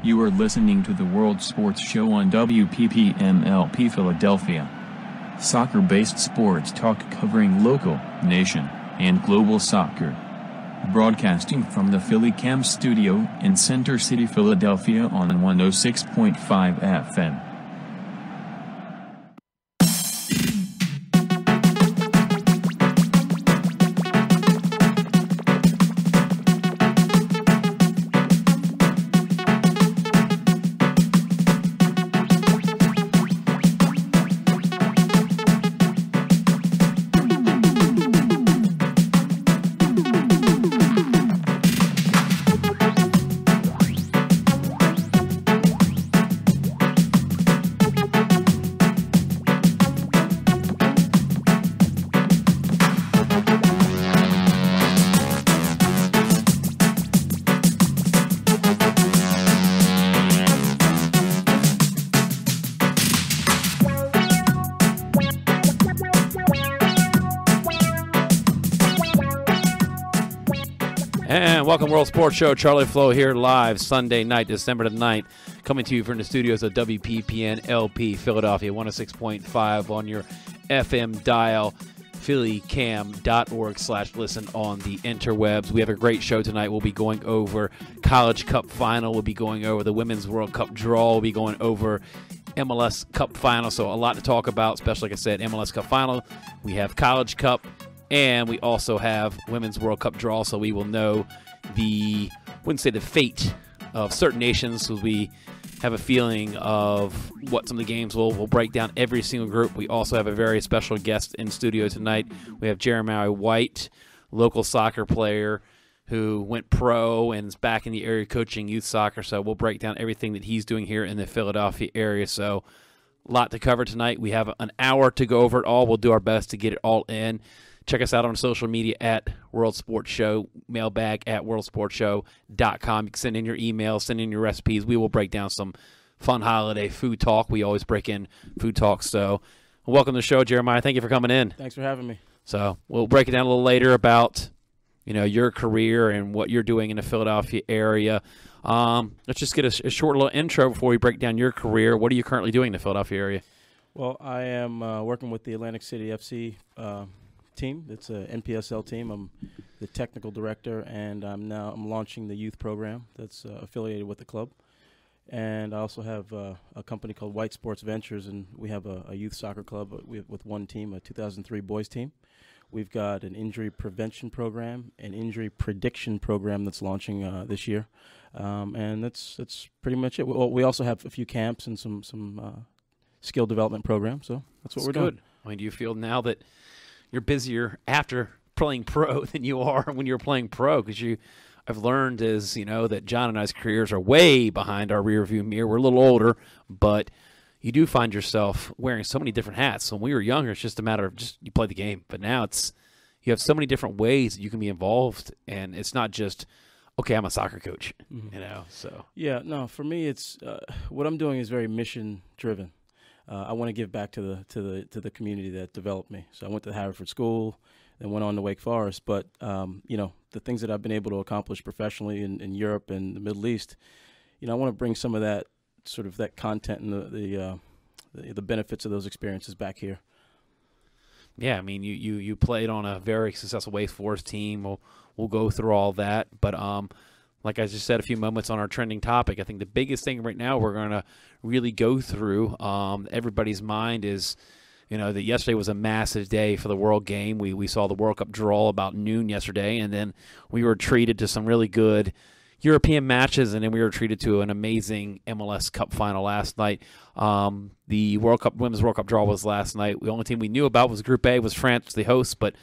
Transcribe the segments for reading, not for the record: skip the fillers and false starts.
You are listening to the World Sports Show on WPPM-LP Philadelphia. Soccer-based sports talk covering local, nation, and global soccer. Broadcasting from the Philly Cam studio in Center City, Philadelphia on 106.5 FM. And welcome, World Sports Show. Charlie Flo here live Sunday night, December the 9th, coming to you from the studios of WPPN LP Philadelphia, 106.5 on your FM dial, phillycam.org/listen on the interwebs. We have a great show tonight. We'll be going over College Cup Final. We'll be going over the Women's World Cup Draw. We'll be going over MLS Cup Final. So a lot to talk about, especially, like I said, MLS Cup Final. We have College Cup. And we also have Women's World Cup Draw, so we will know wouldn't say the fate of certain nations, because we have a feeling of what some of the games will. We'll break down every single group. We also have a very special guest in studio tonight. We have Jeremiah White, local soccer player who went pro and is back in the area coaching youth soccer. So we'll break down everything that he's doing here in the Philadelphia area. So a lot to cover tonight. We have an hour to go over it all. We'll do our best to get it all in. Check us out on social media at World Sports Show, mailbag at worldsportshow.com. You can send in your emails, send in your recipes. We will break down some fun holiday food talk. We always break in food talk. So welcome to the show, Jeremiah. Thank you for coming in. Thanks for having me. So we'll break it down a little later about, your career and what you're doing in the Philadelphia area. Let's just get a short little intro before we break down your career. What are you currently doing in the Philadelphia area? Well, I am working with the Atlantic City FC team. It's an NPSL team. I'm the technical director, and I'm launching the youth program that's affiliated with the club. And I also have a company called White Sports Ventures, and we have a youth soccer club with one team, a 2003 boys team. We've got an injury prevention program, an injury prediction program that's launching this year, and that's pretty much it. We also have a few camps and some skill development programs. So that's what we're doing. I mean, do you feel now that you're busier after playing pro than you are when you're playing pro? Because I've learned that John and I's careers are way behind our rearview mirror. We're a little older, but you do find yourself wearing so many different hats. So when we were younger, it's just a matter of you play the game. But now you have so many different ways that you can be involved, and it's not just, okay, I'm a soccer coach, So yeah, no, for me, it's what I'm doing is very mission driven. I want to give back to the community that developed me. So I went to Haverford School, then went on to Wake Forest. But the things that I've been able to accomplish professionally in Europe and the Middle East, I want to bring some of that sort of that content and the benefits of those experiences back here. Yeah, I mean, you played on a very successful Wake Forest team. We'll go through all that, but like I just said a few moments on our trending topic, I think the biggest thing right now we're going to really go through, everybody's mind is, that yesterday was a massive day for the World Game. We saw the World Cup draw about noon yesterday, and then we were treated to some really good European matches, and then we were treated to an amazing MLS Cup final last night. The Women's World Cup draw was last night. The only team we knew about was Group A, was France, the host, but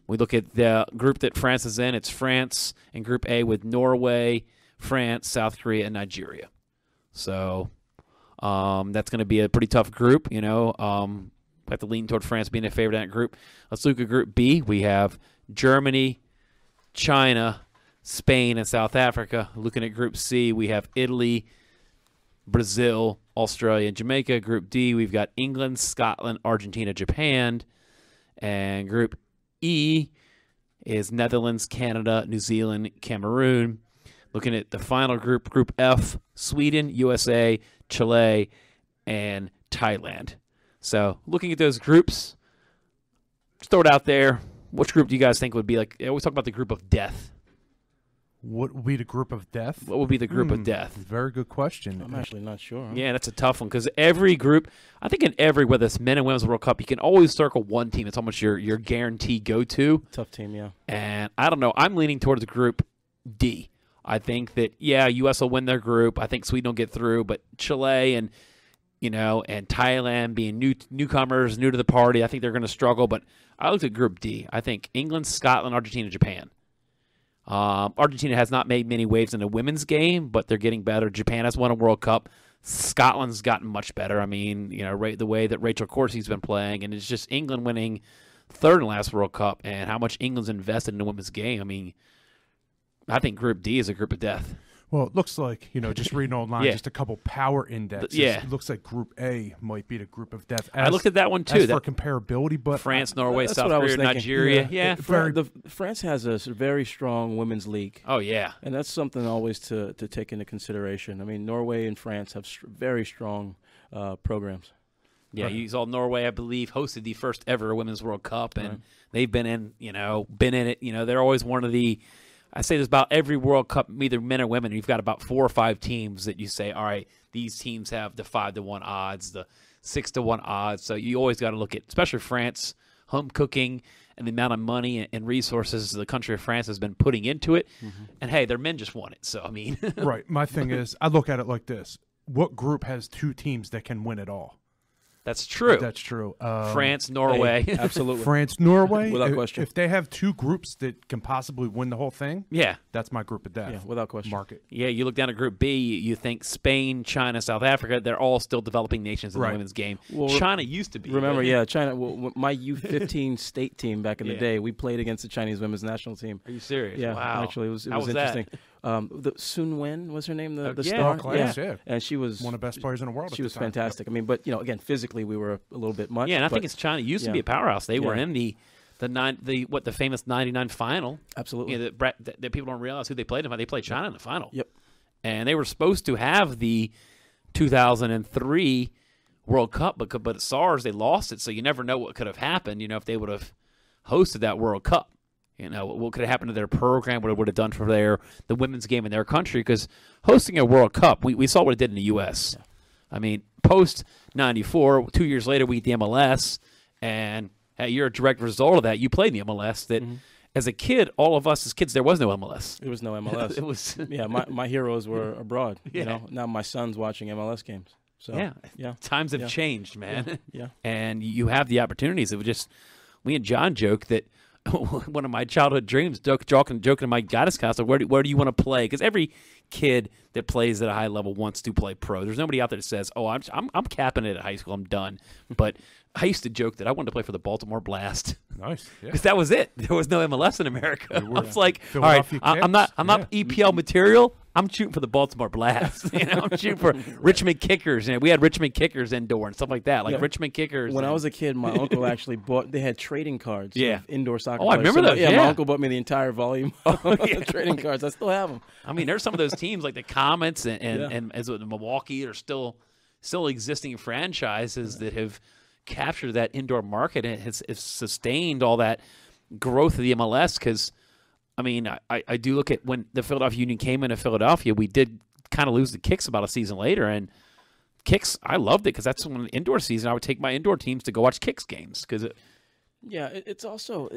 we look at the group that France is in. It's France in Group A with Norway, France, South Korea, and Nigeria. So that's going to be a pretty tough group. We have to lean toward France being a favorite in that group. Let's look at Group B. We have Germany, China, Spain, and South Africa. Looking at Group C, we have Italy, Brazil, Australia, and Jamaica. Group D, we've got England, Scotland, Argentina, Japan. And Group E is Netherlands, Canada, New Zealand, Cameroon. Looking at the final group, Group F, Sweden, USA, Chile, and Thailand. So looking at those groups, just throw it out there. Which group do you guys think would be like? I always talk about the group of death. What would be the group of death? What would be the group of death? Very good question. I'm actually not sure. Huh? Yeah, that's a tough one because every group, I think in every, whether it's men and women's World Cup, you can always circle one team. It's almost your guaranteed go-to. Tough team, yeah. And I don't know. I'm leaning towards Group D. I think that, yeah, U.S. will win their group. I think Sweden will get through, but Chile and Thailand being newcomers, new to the party, I think they're going to struggle. But I looked at Group D. I think England, Scotland, Argentina, Japan. Argentina has not made many waves in the women's game, but they're getting better. Japan has won a World Cup. Scotland's gotten much better. I mean, the way that Rachel Corsi's been playing, and it's just England winning third in last World Cup, and how much England's invested in the women's game. I mean, I think Group D is a group of death. Well, it looks like, just reading online, just a couple power indexes. Yeah. It looks like Group A might be the group of death. I looked at that one, too. As for comparability, but France, Norway, that's South what I was Korea, thinking. Nigeria. Yeah. France has a very strong women's league. Oh, yeah. And that's something always to take into consideration. I mean, Norway and France have very strong programs. Yeah, you saw Norway, I believe, hosted the first ever Women's World Cup, and they've been in it. They're always one of the. I say this about every World Cup, either men or women. You've got about 4 or 5 teams that you say, all right, these teams have the 5-1 odds, the 6-1 odds. So you always got to look at, especially France, home cooking, and the amount of money and resources the country of France has been putting into it. Mm-hmm. And hey, their men just won it. So I mean, right. My thing is, I look at it like this: what group has 2 teams that can win it all? That's true. That's true. France, Norway. Hey, absolutely. France, Norway. Without question. If they have 2 groups that can possibly win the whole thing, yeah, that's my group of death. Yeah, without question. Market. Yeah, you look down at Group B, you think Spain, China, South Africa, they're all still developing nations in the women's game. Well, China used to be. Remember, China. Well, my U15 state team back in the day, we played against the Chinese women's national team. Are you serious? Yeah, wow. Actually, it was interesting. That? The Sun Wen was her name, the star. Class, yeah, and she was one of the best players in the world. She was fantastic. I mean, but again, physically we were a little bit much. Yeah, and I think it's China used to be a powerhouse. They were in the famous '99 final. Absolutely. That people don't realize who they played in. They played China in the final. Yep. And they were supposed to have the 2003 World Cup, but SARS, they lost it. So you never know what could have happened. If they would have hosted that World Cup. What could have happened to their program, what it would have done for the women's game in their country. Because hosting a World Cup, we saw what it did in the U.S. Yeah. I mean, post-94, 2 years later, we get the MLS, and hey, you're a direct result of that. You played in the MLS that, as a kid, all of us as kids, there was no MLS. There was no MLS. It was my heroes were abroad. Now my son's watching MLS games. So, yeah. Times have changed, man. Yeah. And you have the opportunities. It was just, we and John joked that one of my childhood dreams, joking in my guidance counselor, where do you want to play? Because every kid that plays at a high level wants to play pro. There's nobody out there that says, "Oh, I'm capping it at high school. I'm done." But I used to joke that I wanted to play for the Baltimore Blast. Nice, because that was it. There was no MLS in America. I was like, all right, I'm not EPL material. I'm shooting for the Baltimore Blast. I'm shooting for Richmond Kickers. We had Richmond Kickers indoor and stuff like that. Richmond Kickers. When I was a kid, my uncle actually they had trading cards. Of indoor soccer. Oh, I remember those. Yeah, my uncle bought me the entire volume of trading cards. I still have them. I mean, there's some of those teams like the Comets and as with Milwaukee are still existing franchises that have captured that indoor market and has sustained all that growth of the MLS. Because I mean, I do look at when the Philadelphia Union came into Philadelphia, we did kind of lose the Kicks about a season later. And Kicks, I loved it because that's when the indoor season, I would take my indoor teams to go watch Kicks games. It's also,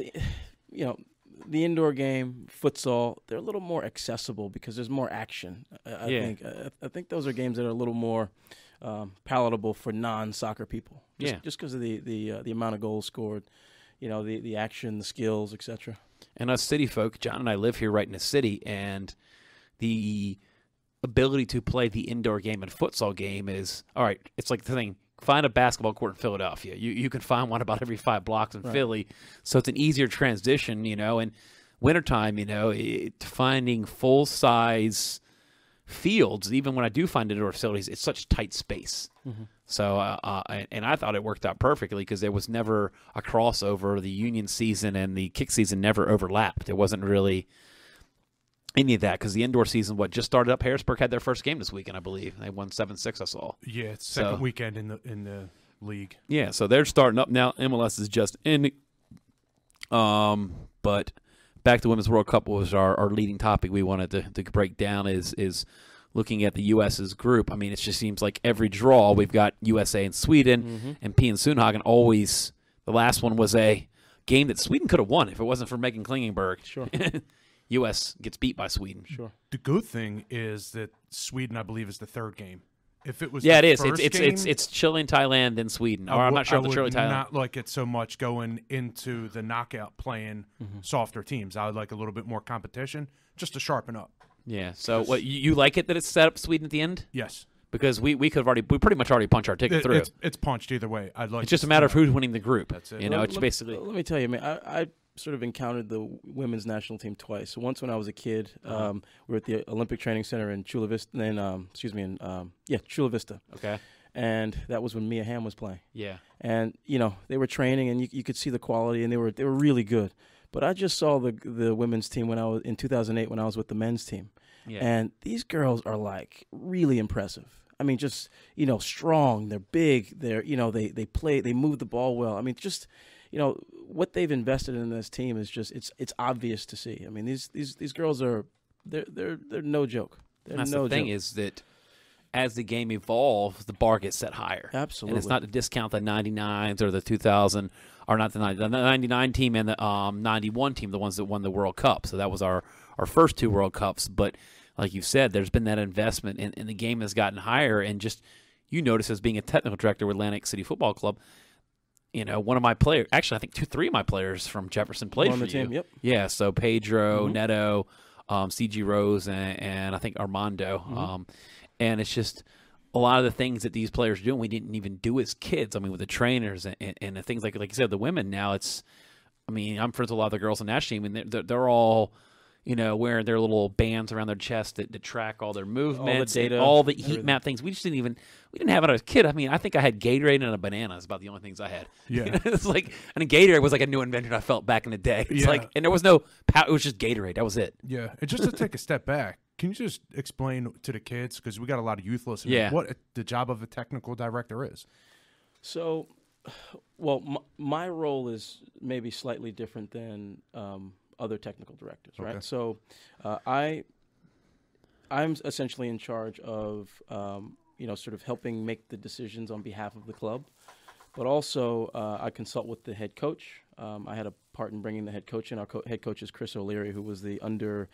the indoor game, futsal, they're a little more accessible because there's more action. I think those are games that are a little more palatable for non-soccer people. Just because of the amount of goals scored, the action, the skills, etc. And us city folk, John and I live here right in the city, and the ability to play the indoor game and futsal game is, all right, it's like the thing, find a basketball court in Philadelphia. You can find one about every 5 blocks in Philly, so it's an easier transition, and wintertime, finding full-size fields, even when I do find indoor facilities, it's such tight space. Mm-hmm. So, and I thought it worked out perfectly because there was never a crossover. The Union season and the Kick season never overlapped. It wasn't really any of that, because the indoor season just started up. Harrisburg had their first game this weekend, I believe. They won 7-6. I saw. Yeah, it's second weekend in the league. Yeah, so they're starting up now. MLS is just ending. But back to Women's World Cup was our leading topic we wanted to break down is looking at the U.S.'s group. I mean, it just seems like every draw we've got USA and Sweden, and P and Sundhagen always. The last one was a game that Sweden could have won if it wasn't for Megan Klingenberg. Sure. U.S. gets beat by Sweden. Sure. The good thing is that Sweden, I believe, is the third game. If it was, it is. First It's Chile and Thailand, then Sweden. Or I'm not sure if the Chile Thailand. I would not like it so much going into the knockout playing softer teams. I would like a little bit more competition just to sharpen up. Yeah. So what you like it that it's set up Sweden at the end? Yes. Because we pretty much already punched our ticket through. It's punched either way. I'd like. It's just a matter of who's winning the group. That's it. It's basically. Let me tell you, man. I sort of encountered the women's national team twice. So once when I was a kid, we were at the Olympic Training Center in Chula Vista. Chula Vista. Okay. And that was when Mia Hamm was playing. Yeah. And they were training, and you could see the quality, and they were really good. But I just saw the women's team when I was in 2008 when I was with the men's team. Yeah. And these girls are like really impressive. I mean, just strong. They're big. They play. They move the ball well. I mean, just what they've invested in this team is just it's obvious to see. I mean, these girls are they're no joke. That's the thing is that as the game evolves, the bar gets set higher. Absolutely. And it's not to discount the 99s or the 2000 or not the 99 team and the 91 team, the ones that won the World Cup. So that was our first two World Cups. But like you said, there's been that investment, and the game has gotten higher. And just you notice as being a technical director with Atlantic City Football Club, one of my players, actually I think three of my players from Jefferson played on for the team. you. Yep. Yeah, so Pedro, Neto, CG Rose, and I think Armando. And it's just a lot of the things that these players are doing we didn't even do as kids. I mean, with the trainers and the things like you said, the women now I'm friends with a lot of the girls on the national team, and they're all wearing their little bands around their chest that track all their movements, all the data, all the heat map things. We didn't have it as a kid. I mean, I think I had Gatorade and a banana. It's about the only things I had. Yeah. It's like, and Gatorade was like a new invention I felt back in the day. It's and there was no it was just Gatorade. That was it. Yeah. And just to take a step back, can you just explain to the kids, because we got a lot of youth listeners, what the job of a technical director is? So, well, my role is maybe slightly different than other technical directors, right? Okay. So I'm essentially in charge of sort of helping make the decisions on behalf of the club, but also I consult with the head coach. I had a part in bringing the head coach in. Our head coach is Chris O'Leary, who was the under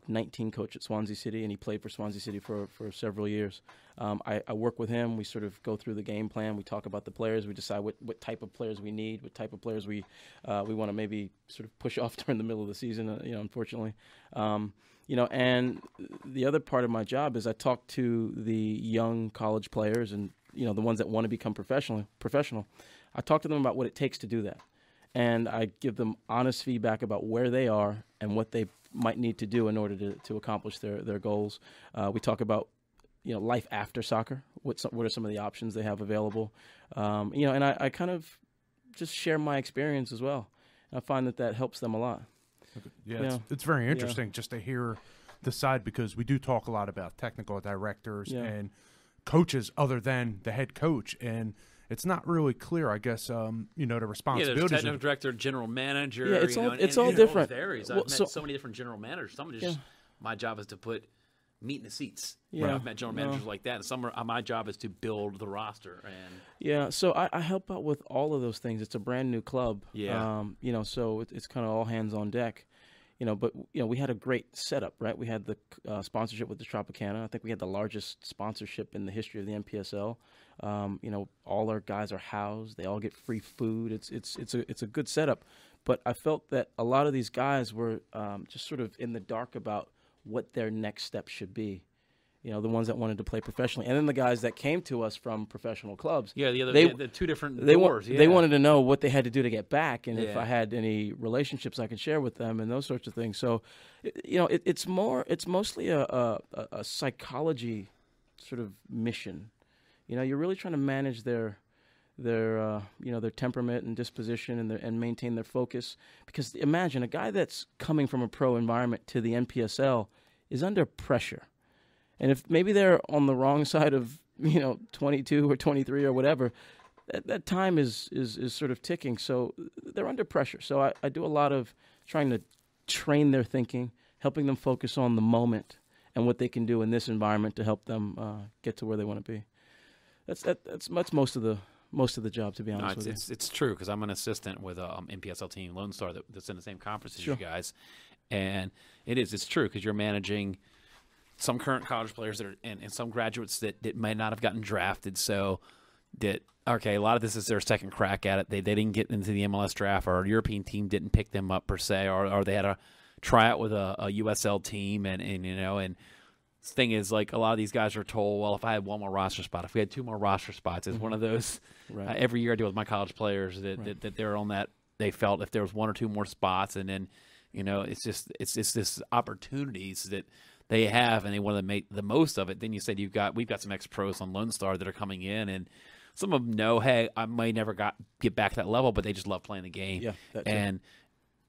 19 coach at Swansea City, and he played for Swansea City for several years. I work with him. We sort of go through the game plan. We talk about the players. We decide what type of players we need, what type of players we want to maybe sort of push off during the middle of the season, unfortunately. And the other part of my job is I talk to the young college players and, the ones that want to become professional. I talk to them about what it takes to do that. And I give them honest feedback about where they are and what they might need to do in order to accomplish their goals. We talk about life after soccer. What are some of the options they have available? And I kind of just share my experience as well. I find that helps them a lot. Yeah, it's very interesting just to hear the side, because we do talk a lot about technical directors and coaches other than the head coach, and it's not really clear, I guess, the responsibilities. Yeah, there's technical director, general manager. Yeah, it's all different. It varies. I've met so many different general managers. Some are just my job is to put meat in the seats. Yeah, I've met general managers like that. And some my job is to build the roster. So I help out with all of those things. It's a brand new club. Yeah. So it's kind of all hands on deck. But we had a great setup, right? We had the sponsorship with the Tropicana. I think we had the largest sponsorship in the history of the NPSL. All our guys are housed. They all get free food. It's a good setup. But I felt that a lot of these guys were just sort of in the dark about what their next step should be. The ones that wanted to play professionally, and then the guys that came to us from professional clubs. Yeah, the two different doors. They wanted to know what they had to do to get back, and if I had any relationships I could share with them, and those sorts of things. So, it's mostly a psychology sort of mission. You're really trying to manage their temperament and disposition and maintain their focus. Because imagine a guy that's coming from a pro environment to the NPSL is under pressure. And if maybe they're on the wrong side of, 22 or 23 or whatever, that time is sort of ticking. So they're under pressure. So I do a lot of trying to train their thinking, helping them focus on the moment and what they can do in this environment to help them get to where they want to be. That's most of the job, to be honest with you. It's true, because I'm an assistant with a MPSL team, Lone Star, that's in the same conference as you guys, and it's true, because you're managing some current college players that are and some graduates that might not have gotten drafted. So a lot of this is their second crack at it. They didn't get into the MLS draft, or a European team didn't pick them up per se, or they had a tryout with a USL team, and the thing is, like, a lot of these guys are told, well, if I had one more roster spot, if we had two more roster spots, it's one of those. Right. Every year I deal with my college players that they're on that. They felt if there was one or two more spots, and then it's just this opportunities that they have, and they want to make the most of it. Then you said we've got some ex-pros on Lone Star that are coming in, and some of them know, hey, I may never get back to that level, but they just love playing the game. Yeah, that too. And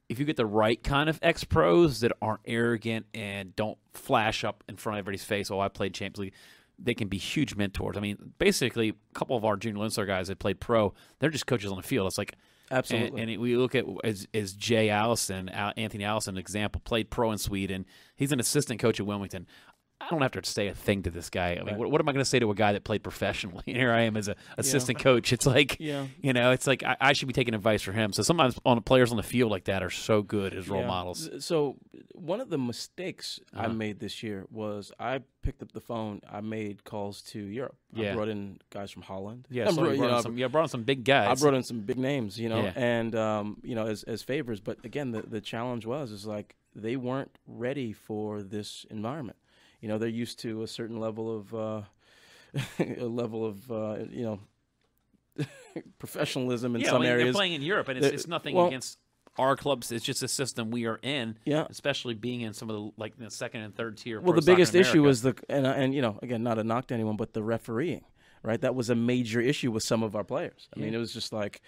if you get the right kind of ex-pros that aren't arrogant and don't flash up in front of everybody's face, I played Champions League, they can be huge mentors. I mean, basically, a couple of our junior Lone Star guys that played pro, they're just coaches on the field. It's like, absolutely. And we look at as Jay Allison, Anthony Allison, an example, played pro in Sweden. He's an assistant coach at Wilmington. I don't have to say a thing to this guy. I mean, what am I going to say to a guy that played professionally? And here I am as an assistant coach. It's like, it's like I should be taking advice from him. So sometimes players on the field like that are so good as role models. So one of the mistakes I made this year was I picked up the phone. I made calls to Europe. I brought in guys from Holland. Yeah, so brought in some big guys. I brought in some big names, and as favors. But again, the challenge is like they weren't ready for this environment. They're used to a certain level of professionalism in some areas. They're playing in Europe, and it's nothing against our clubs. It's just a system we are in. Yeah. Especially being in some of the second and third tier. Well, the biggest issue was and again, not a knock to anyone, but the refereeing. Right, that was a major issue with some of our players. I mean, it was just like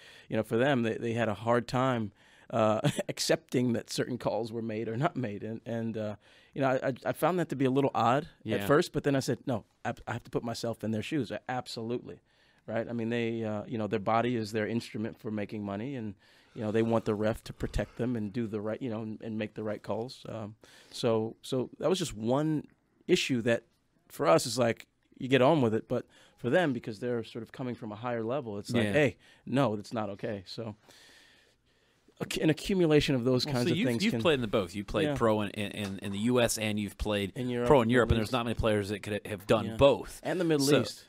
for them, they had a hard time accepting that certain calls were made or not made, and I found that to be a little odd at first, but then I said, no, I have to put myself in their shoes. Absolutely, right? I mean, they, their body is their instrument for making money, and they want the ref to protect them and do the right, and make the right calls. So that was just one issue that, for us, is like you get on with it, but for them, because they're sort of coming from a higher level, it's like, hey, no, that's not okay. So an accumulation of those kinds of things. You've played in the both. You played pro in the U.S. and you've played pro in Europe, and there's not many players that could have done both. And the Middle East.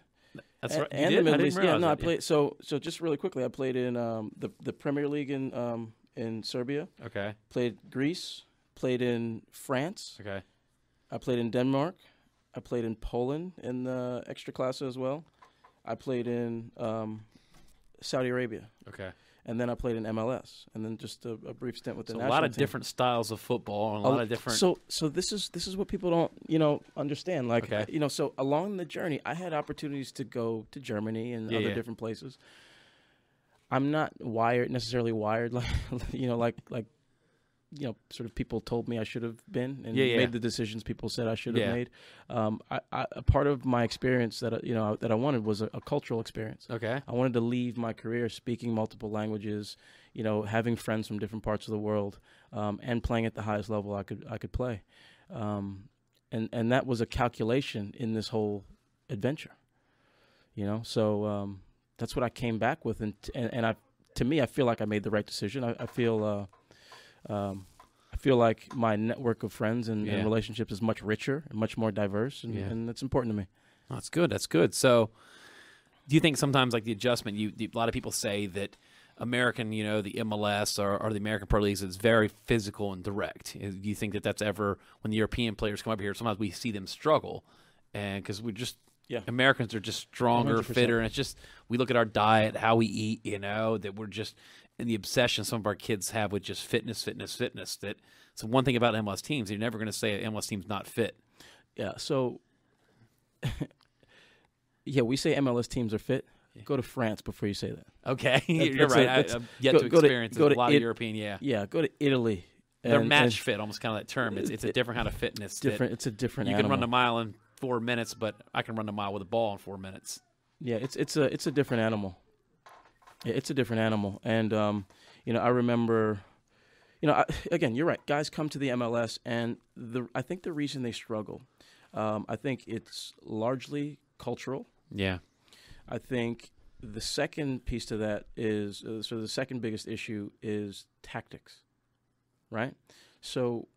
That's right. And the Middle East. I played. So just really quickly, I played in the Premier League in Serbia. Okay. Played Greece. Played in France. Okay. I played in Denmark. I played in Poland in the extra class as well. I played in Saudi Arabia. Okay. And then I played in MLS, and then just a brief stint with the national team. A lot of different styles of football, and a lot of different. So this is what people don't understand. Like so along the journey, I had opportunities to go to Germany and other different places. I'm not necessarily wired like sort of people told me I should have been, and made the decisions people said I should have made. A part of my experience that I wanted was a cultural experience. Okay, I wanted to leave my career speaking multiple languages, having friends from different parts of the world, and playing at the highest level I could play, and that was a calculation in this whole adventure. So that's what I came back with, and I feel like I made the right decision. I feel like my network of friends and relationships is much richer and much more diverse, and that's important to me. Oh, that's good. That's good. So do you think sometimes, like, the adjustment, a lot of people say that American, the MLS or the American Pro Leagues is very physical and direct. Do you think that that's ever, when the European players come up here, sometimes we see them struggle, and because we just, Americans are just stronger, 100%. Fitter, and it's just, we look at our diet, how we eat, that we're just, and the obsession some of our kids have with just fitness. That so one thing about MLS teams, you're never going to say an MLS team's not fit. Yeah. So, we say MLS teams are fit. Yeah. Go to France before you say that. Okay, you're right. I've yet to experience a lot of European. Yeah. Go to Italy. They're match fit, almost kind of that term. It's a different kind of fitness. Different. It's a different. You animal. can run a mile in 4 minutes, but I can run a mile with a ball in 4 minutes. Yeah, it's a different animal. Yeah, it's a different animal, and I remember, again, you're right. Guys come to the MLS, and I think the reason they struggle, I think it's largely cultural. Yeah, I think the second piece to that is sort of the second biggest issue is tactics, right? So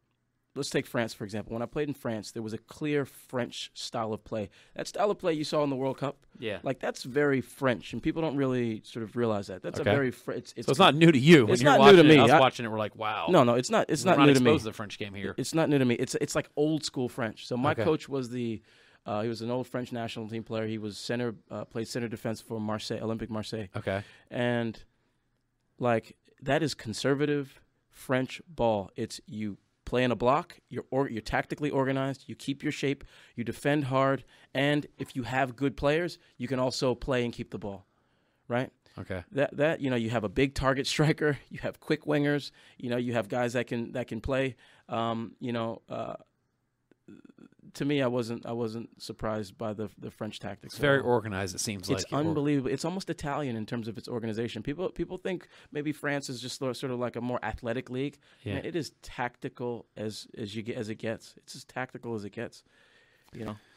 let's take France, for example. When I played in France, there was a clear French style of play. That style of play you saw in the World Cup, that's very French, and people don't really sort of realize that. That's a very so it's not new to you. It's when not new to me. I was watching it, we're like, wow. No, it's not. It's not new to me. Exposed to the French game here. It's not new to me. It's like old school French. So my coach was he was an old French national team player. He was played center defense for Marseille, Olympique Marseille. Okay. And like that is conservative French ball. It's you play in a block, you're tactically organized, you keep your shape, you defend hard, and if you have good players, you can also play and keep the ball. Right? Okay. That you have a big target striker, you have quick wingers, you have guys that can play. To me, I wasn't surprised by the French tactics. It's very organized. It seems like it's unbelievable. It's almost Italian in terms of its organization. People think maybe France is just sort of like a more athletic league. Yeah. Man, it is tactical as it gets. It's as tactical as it gets.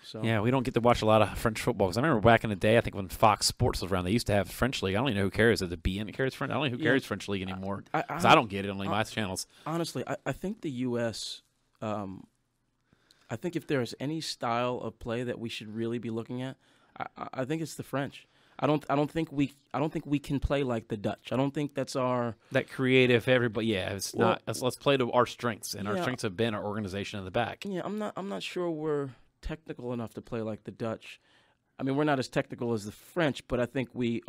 So yeah, we don't get to watch a lot of French football. Because I remember back in the day, I think when Fox Sports was around, they used to have French league. I don't even know who cares. Is it BN carries French? I don't know who carries French league anymore. Because I don't get it on my channels. Honestly, I think the U.S. I think if there is any style of play that we should really be looking at, I think it's the French. I don't think we can play like the Dutch. I don't think that's that creative. Everybody, it's not. Let's play to our strengths, and our strengths have been our organization in the back. Yeah, I'm not sure we're technical enough to play like the Dutch. I mean, we're not as technical as the French, but I think we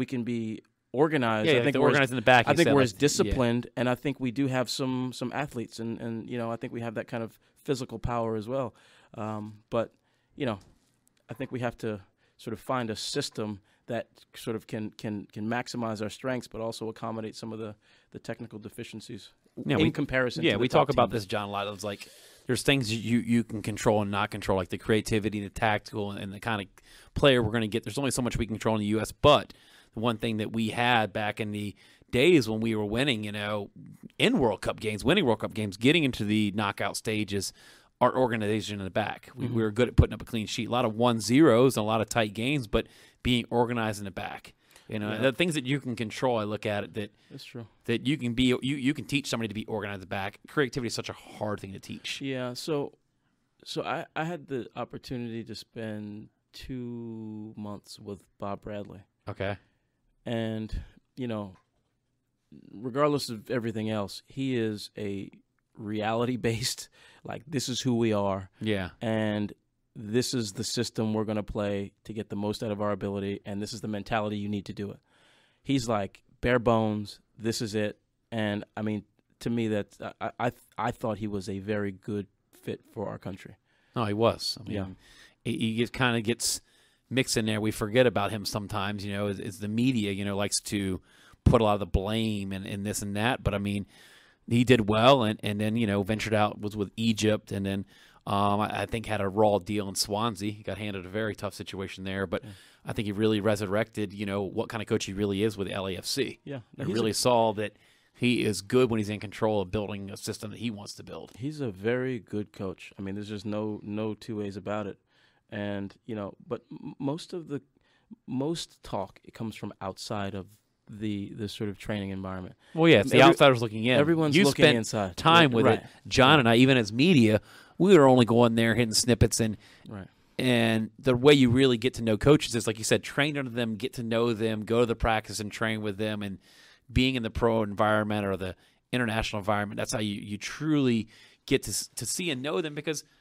can be organized. Yeah, I think we're organized in the back. I think we're as disciplined, and I think we do have some athletes, and I think we have that kind of physical power as well. But I think we have to sort of find a system that sort of can maximize our strengths, but also accommodate some of the technical deficiencies in comparison. Yeah, to the we top talk about teams. this, John. A lot. It's like there's things you can control and not control, like the creativity, the tactical, and the kind of player we're going to get. There's only so much we can control in the U.S., but the one thing that we had back in the days when we were winning, in World Cup games, winning World Cup games, getting into the knockout stages, our organization in the back. We were good at putting up a clean sheet. A lot of 1-0s and a lot of tight games, but being organized in the back. The things that you can control, I look at it that's true. That you can be you can teach somebody to be organized in the back. Creativity is such a hard thing to teach. Yeah, so I had the opportunity to spend 2 months with Bob Bradley. Okay. And, regardless of everything else, he is a reality-based, like, this is who we are. Yeah. And this is the system we're going to play to get the most out of our ability, and this is the mentality you need to do it. He's like, bare bones, this is it. And, I mean, to me, I thought he was a very good fit for our country. No, he was. I mean, he kind of gets mixed in there. We forget about him sometimes, as the media, likes to put a lot of the blame and this and that. But, I mean, he did well and then, ventured out, was with Egypt, and then I think had a raw deal in Swansea. He got handed a very tough situation there. But I think he really resurrected, what kind of coach he really is with LAFC. Yeah. And really saw that he is good when he's in control of building a system that he wants to build. He's a very good coach. I mean, there's just no two ways about it. And, but most talk, it comes from outside of the sort of training environment. Well, yeah, it's the outsiders looking in. Everyone's looking inside. Time with it. John and I, even as media, we were only going there hitting snippets. And the way you really get to know coaches is, like you said, train under them, get to know them, go to the practice and train with them. And being in the pro environment or the international environment, that's how you truly get to see and know them, because –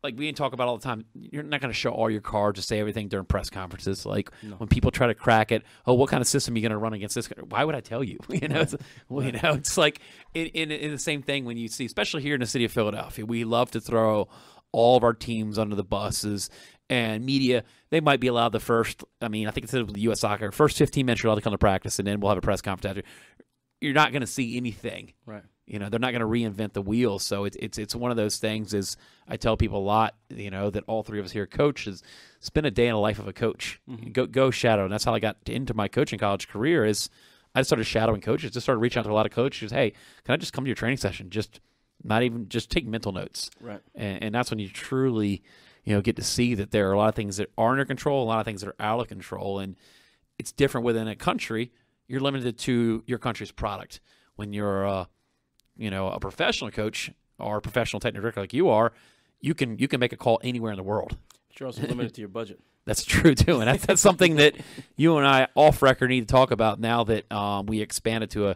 like we talk about all the time, you're not going to show all your cards or say everything during press conferences. Like when people try to crack it, what kind of system are you going to run against this? Why would I tell you? It's like in the same thing when you see, especially here in the city of Philadelphia, we love to throw all of our teams under the buses. And media, they might be allowed the first. I mean, I think it's with the U.S. Soccer, first 15 minutes you're allowed to come to practice, and then we'll have a press conference after. You're not going to see anything. Right. they're not going to reinvent the wheel. So it's one of those things. Is I tell people a lot, that all three of us here coaches spend a day in the life of a coach. Go shadow. And that's how I got into my coaching college career. Is I started shadowing coaches. Just started reaching out to a lot of coaches. Hey, can I just come to your training session? Just take mental notes. Right. And that's when you truly, get to see that there are a lot of things that are under control, a lot of things that are out of control, and it's different within a country. You're limited to your country's product. When you're a professional coach or a professional technical director like you are, you can make a call anywhere in the world. But you're also limited to your budget. That's true too, and that's something that you and I off record need to talk about now that we expanded to a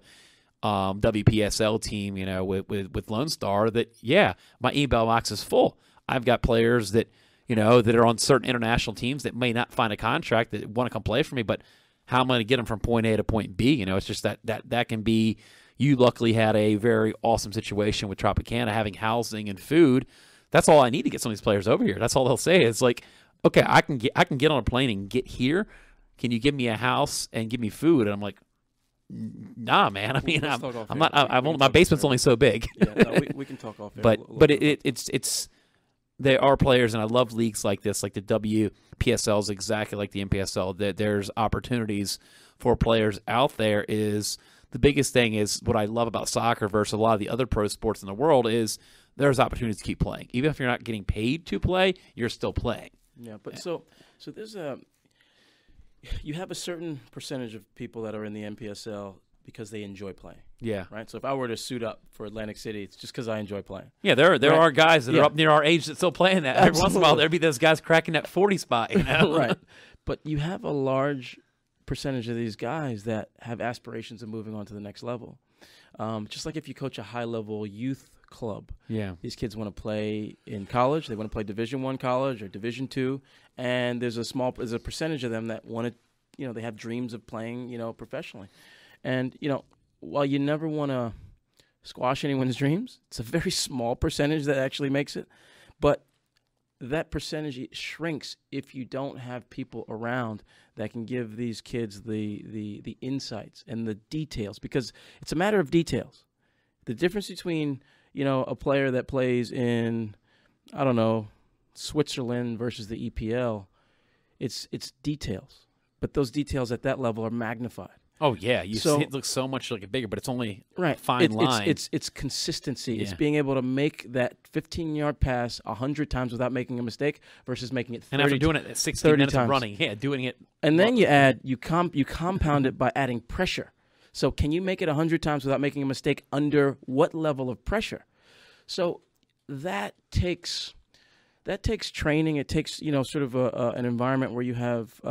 WPSL team. With Lone Star. That my email box is full. I've got players that that are on certain international teams that may not find a contract that want to come play for me, but how am I going to get them from point A to point B? It's just that can be. You luckily had a very awesome situation with Tropicana, having housing and food. That's all I need to get some of these players over here. That's all they'll say. It's like, okay, I can get on a plane and get here. Can you give me a house and give me food? And I'm like, nah, man. I mean, my basement's only so big. Yeah, no, we can talk off air. But it's there are players, and I love leagues like this, like the WPSL is exactly like the NPSL. That there's opportunities for players out there. Is the biggest thing is what I love about soccer versus a lot of the other pro sports in the world is there's opportunities to keep playing. Even if you're not getting paid to play, you're still playing. Yeah, but so there's you have a certain percentage of people that are in the NPSL because they enjoy playing. Yeah. Right? So if I were to suit up for Atlantic City, it's just because I enjoy playing. Yeah, there are guys that are up near our age that still playing that. Every once in a while, there'd be those guys cracking that 40 spot. Right. But you have a large percentage of these guys that have aspirations of moving on to the next level. Just like if you coach a high-level youth club, these kids want to play in college. They want to play Division I college or Division II, and there's a percentage of them that want to, they have dreams of playing, professionally. And while you never want to squash anyone's dreams, it's a very small percentage that actually makes it, but that percentage shrinks if you don't have people around that can give these kids the insights and the details, because it's a matter of details. The difference between, a player that plays in, I don't know, Switzerland versus the EPL, it's details. But those details at that level are magnified. Oh, yeah. You see it looks so much like bigger, but it's only a fine line. It's consistency. Yeah. It's being able to make that 15-yard pass 100 times without making a mistake versus making it 30 and after doing it 60 minutes times. Of running, doing it. And then you compound it by adding pressure. So can you make it 100 times without making a mistake under what level of pressure? So that takes training. It takes, sort of an environment where you have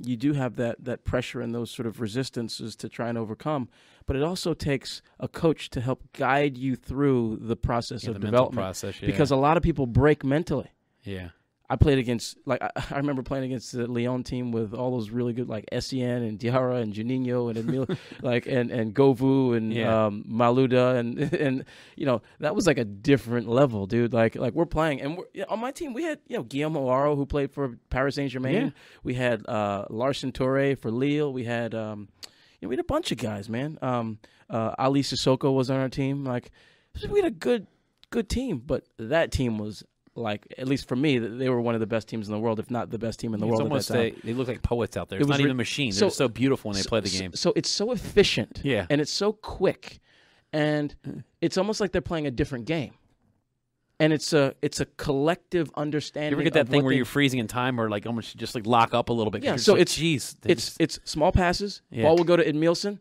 you do have that pressure and those sort of resistances to try and overcome. But it also takes a coach to help guide you through the process of development. Because a lot of people break mentally. Yeah. I played against, I remember playing against the Lyon team with all those really good, like Essien and Diarra and Juninho and Emile, and Govu and Maluda and that was like a different level, dude. Like we're playing, and on my team we had Guillaume Oaro, who played for Paris Saint-Germain. Yeah. We had Larson Touré for Lille. We had we had a bunch of guys, man. Ali Sissoko was on our team. We had a good team, but that team was. At least for me, they were one of the best teams in the world, if not the best team in the world at that time. They look like poets out there. It's not even machines. They're so beautiful when they play the game. So it's so efficient, and it's so quick, and it's almost like they're playing a different game. And it's a collective understanding. You ever get that thing where you're freezing in time, or almost just lock up a little bit? Yeah. So it's small passes. Yeah. Ball will go to Edmilson.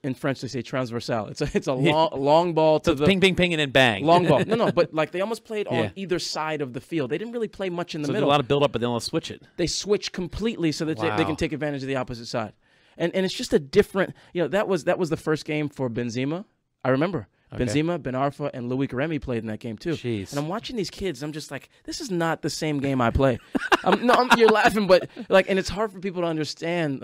In French, they say transversal. It's a long ball to the ping, ping, ping, and then bang. Long ball. No, but they almost played on either side of the field. They didn't really play much in the middle. There's a lot of build up, but then they'll switch it. They switch completely so that they can take advantage of the opposite side. And it's just a different. That was the first game for Benzema. I remember. Okay. Benzema, Ben Arfa, and Louis Remy played in that game too. Jeez. And I'm watching these kids. I'm just like, this is not the same game I play. You're laughing, but and it's hard for people to understand.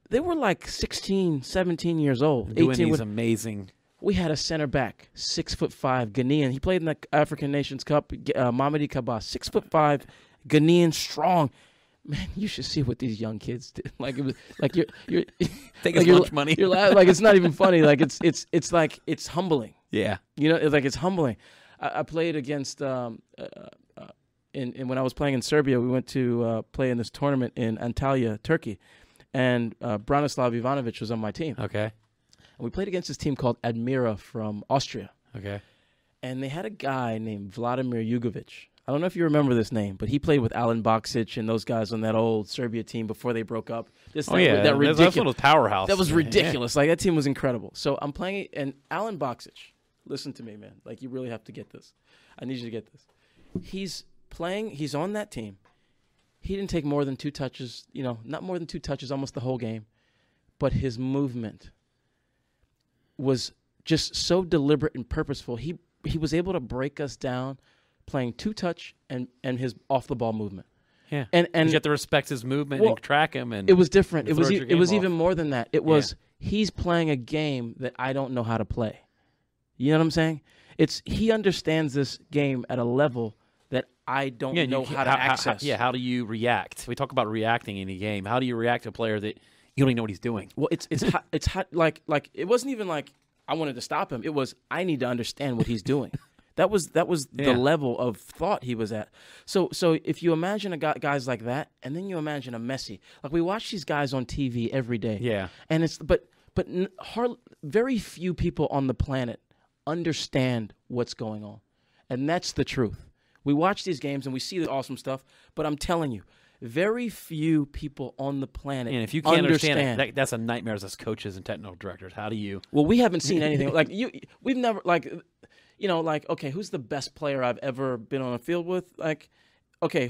They were 16, 17 years old. Doing these amazing. We had a center back, 6'5", Ghanaian. He played in the African Nations Cup. Mamadi Kaba, 6'5", Ghanaian, strong. man, you should see what these young kids did. Like, it was like you're take like his lunch money. You're like, it's not even funny. Like, it's like, it's humbling. Yeah. You know, it's like, it's humbling. I played against, when I was playing in Serbia, we went to play in this tournament in Antalya, Turkey. And Branislav Ivanovic was on my team. Okay. And we played against this team called Admira from Austria. Okay. And they had a guy named Vladimir Jugovic. I don't know if you remember this name, but he played with Alan Boksic and those guys on that old Serbia team before they broke up. That was powerhouse. That was ridiculous. Like, that team was incredible. So I'm playing, and Alan Boksic, listen to me, man. Like, you really have to get this. I need you to get this. He's playing. He's on that team. He didn't take more than 2 touches, not more than 2 touches almost the whole game. But his movement was just so deliberate and purposeful. He was able to break us down playing 2-touch and his off-the-ball movement. Yeah. And you have to respect his movement and track him. And it was different. It was even more than that. It was he's playing a game that I don't know how to play. You know what I'm saying? He understands this game at a level that I don't know how to access. How do you react? We talk about reacting in a game. How do you react to a player that you don't even know what he's doing? Well, it's hot, like it wasn't even like I wanted to stop him. It was I need to understand what he's doing. That was the level of thought he was at. So if you imagine guys like that, and then you imagine a Messi, like we watch these guys on TV every day. Yeah. And very few people on the planet understand what's going on, and that's the truth. We watch these games and we see the awesome stuff, but I'm telling you, very few people on the planet. And if you can't understand it, that's a nightmare as coaches and technical directors. How do you? Well, we haven't seen anything like you. We've never okay, who's the best player I've ever been on a field with? Like, okay,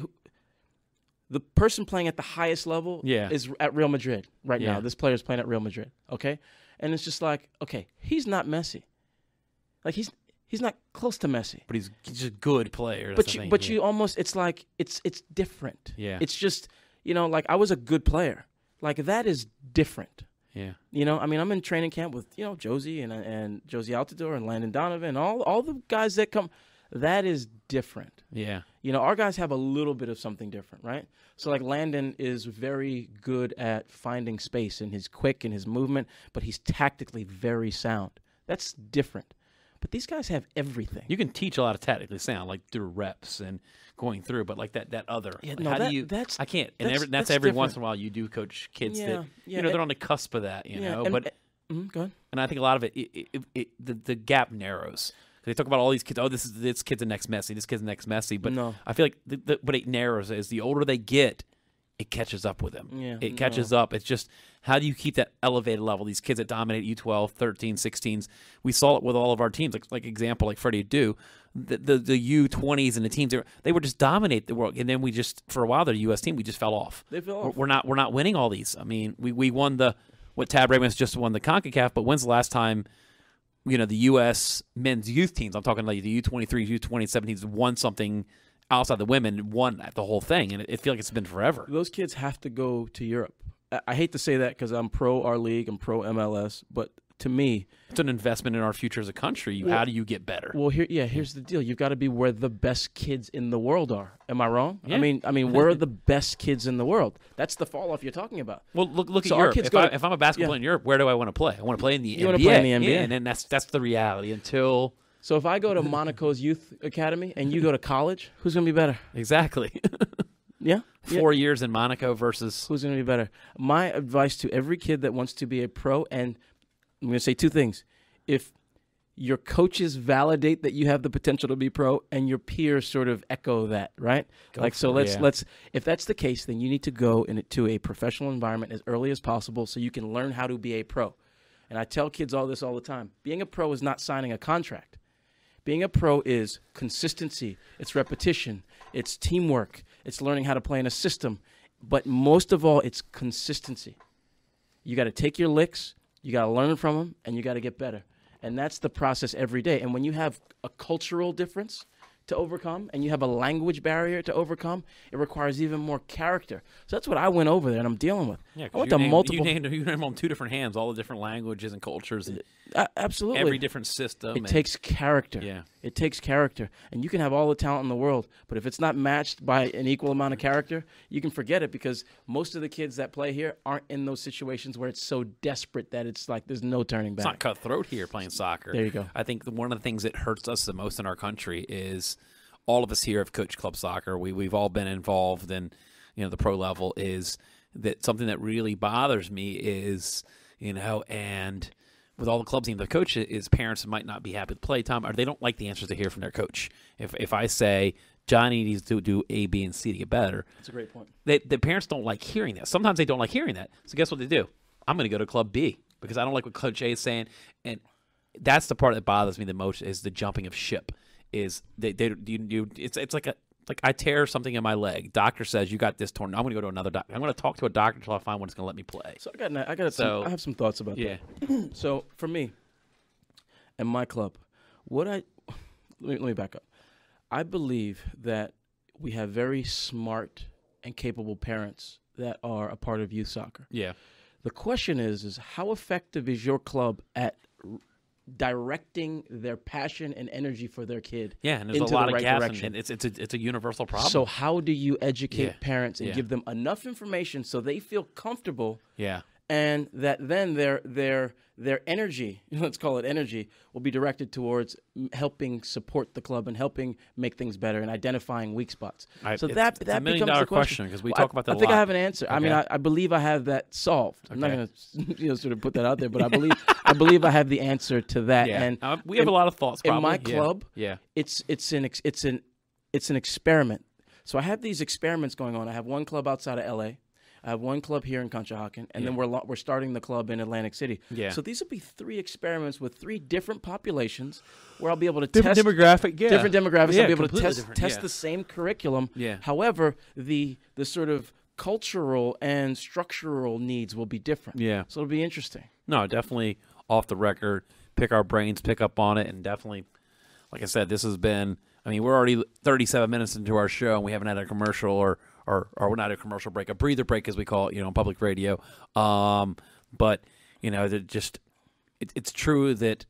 the person playing at the highest level is at Real Madrid right now. This player is playing at Real Madrid, okay? And it's just like, okay, he's not Messi. Like, he's not close to Messi. But he's just a good player. You almost, it's like, it's different. Yeah. It's just, like I was a good player. Like, that is different. Yeah. I mean, I'm in training camp with, Josie and Josie Altidore and Landon Donovan and all the guys that come. That is different. Yeah. Our guys have a little bit of something different, right? So, like, Landon is very good at finding space, and he's quick in his movement, but he's tactically very sound. That's different. But these guys have everything. You can teach a lot of tactically sound, like through reps and going through, but like that other. Yeah, like, do you? I can't. And that's every different. Once in a while you do coach kids that they're on the cusp of that, know. But go ahead. And I think a lot of the gap narrows. They talk about all these kids. Oh, this kid's the next Messi. This kid's the next Messi. But no. I feel like what it narrows is the older they get, it catches up with them. Yeah, it catches up. It's just how do you keep that elevated level? These kids that dominate U12, 13, 16s. We saw it with all of our teams. Like example, like Freddie do, the U20s and the teams they were just dominate the world. And then we just for a while the U.S. team we just fell off. They fell off. We're not winning all these. I mean we won what Tab Ravens just won the CONCACAF. But when's the last time? The U.S. men's youth teams, I'm talking like the U23s, U20, 17s, won something outside the women, won the whole thing, and it feels like it's been forever. Those kids have to go to Europe. I hate to say that because I'm pro our league, I'm pro MLS, but to me, it's an investment in our future as a country. How do you get better? Well, here's the deal. You've got to be where the best kids in the world are. Am I wrong? Yeah. I mean, where are the best kids in the world? That's the fall off you're talking about. Well, look at Europe. If I'm a basketball player in Europe, where do I want to play? I want to play in the NBA. You want to play in the NBA, and then that's the reality until. So if I go to Monaco's youth academy and you go to college, who's going to be better? Exactly. Yeah. 4 years in Monaco versus who's going to be better? My advice to every kid that wants to be a pro, and I'm going to say two things. If your coaches validate that you have the potential to be pro and your peers sort of echo that, right? Let's if that's the case, then you need to go into a professional environment as early as possible so you can learn how to be a pro. And I tell kids all this all the time. Being a pro is not signing a contract. Being a pro is consistency, it's repetition, it's teamwork, it's learning how to play in a system. But most of all, it's consistency. You got to take your licks, you got to learn from them, and you got to get better. And that's the process every day. And when you have a cultural difference, to overcome and you have a language barrier to overcome, it requires even more character. So that's what I went over there and I'm dealing with. Yeah, I went to multiple. You named on 2 different hands, all the different languages and cultures. And absolutely. Every different system. It takes character. Yeah. It takes character. And you can have all the talent in the world, but if it's not matched by an equal amount of character, you can forget it, because most of the kids that play here aren't in those situations where it's so desperate that it's like there's no turning back. It's not cutthroat here playing soccer. There you go. I think one of the things that hurts us the most in our country is all of us here have coached club soccer. We've all been involved in, the pro level. Is that something that really bothers me is, and with all the club teams, the coach is parents might not be happy with play time, or they don't like the answers they hear from their coach. If I say Johnny needs to do A, B, and C to get better, that's a great point. The parents don't like hearing that. Sometimes they don't like hearing that. So guess what they do? I'm going to go to club B because I don't like what Coach A is saying. And that's the part that bothers me the most, is the jumping of ship. Is it's like I tear something in my leg. Doctor says you got this torn. I'm going to go to another doctor. I'm going to talk to a doctor until I find one that's going to let me play. So I have some thoughts about that. So for me and my club, let me back up. I believe that we have very smart and capable parents that are a part of youth soccer. Yeah. The question is how effective is your club at directing their passion and energy for their kid? Yeah, and there's a lot of gaps, and it's a universal problem. So how do you educate parents and give them enough information so they feel comfortable? Yeah. And that then their energy, let's call it energy, will be directed towards helping support the club and helping make things better and identifying weak spots. So that it's a $1 million becomes the question, because we talk about that a lot. I think I have an answer. Okay. I mean, I believe I have that solved. I'm not going to sort of put that out there, but I believe I have the answer to that. Yeah. And we have a lot of thoughts. Probably. In my club, it's an experiment. So I have these experiments going on. I have one club outside of LA. I have one club here in Conshohocken, and then we're starting the club in Atlantic City. Yeah. So these will be 3 experiments with 3 different populations where I'll be able to test different demographics. I'll be able to test the same curriculum. Yeah. However, the sort of cultural and structural needs will be different. Yeah. So it'll be interesting. No, definitely off the record, pick our brains, pick up on it, and definitely, like I said, this has been. I mean, we're already 37 minutes into our show, and we haven't had a commercial or we're not a commercial break, a breather break, as we call it, on public radio. But it's true that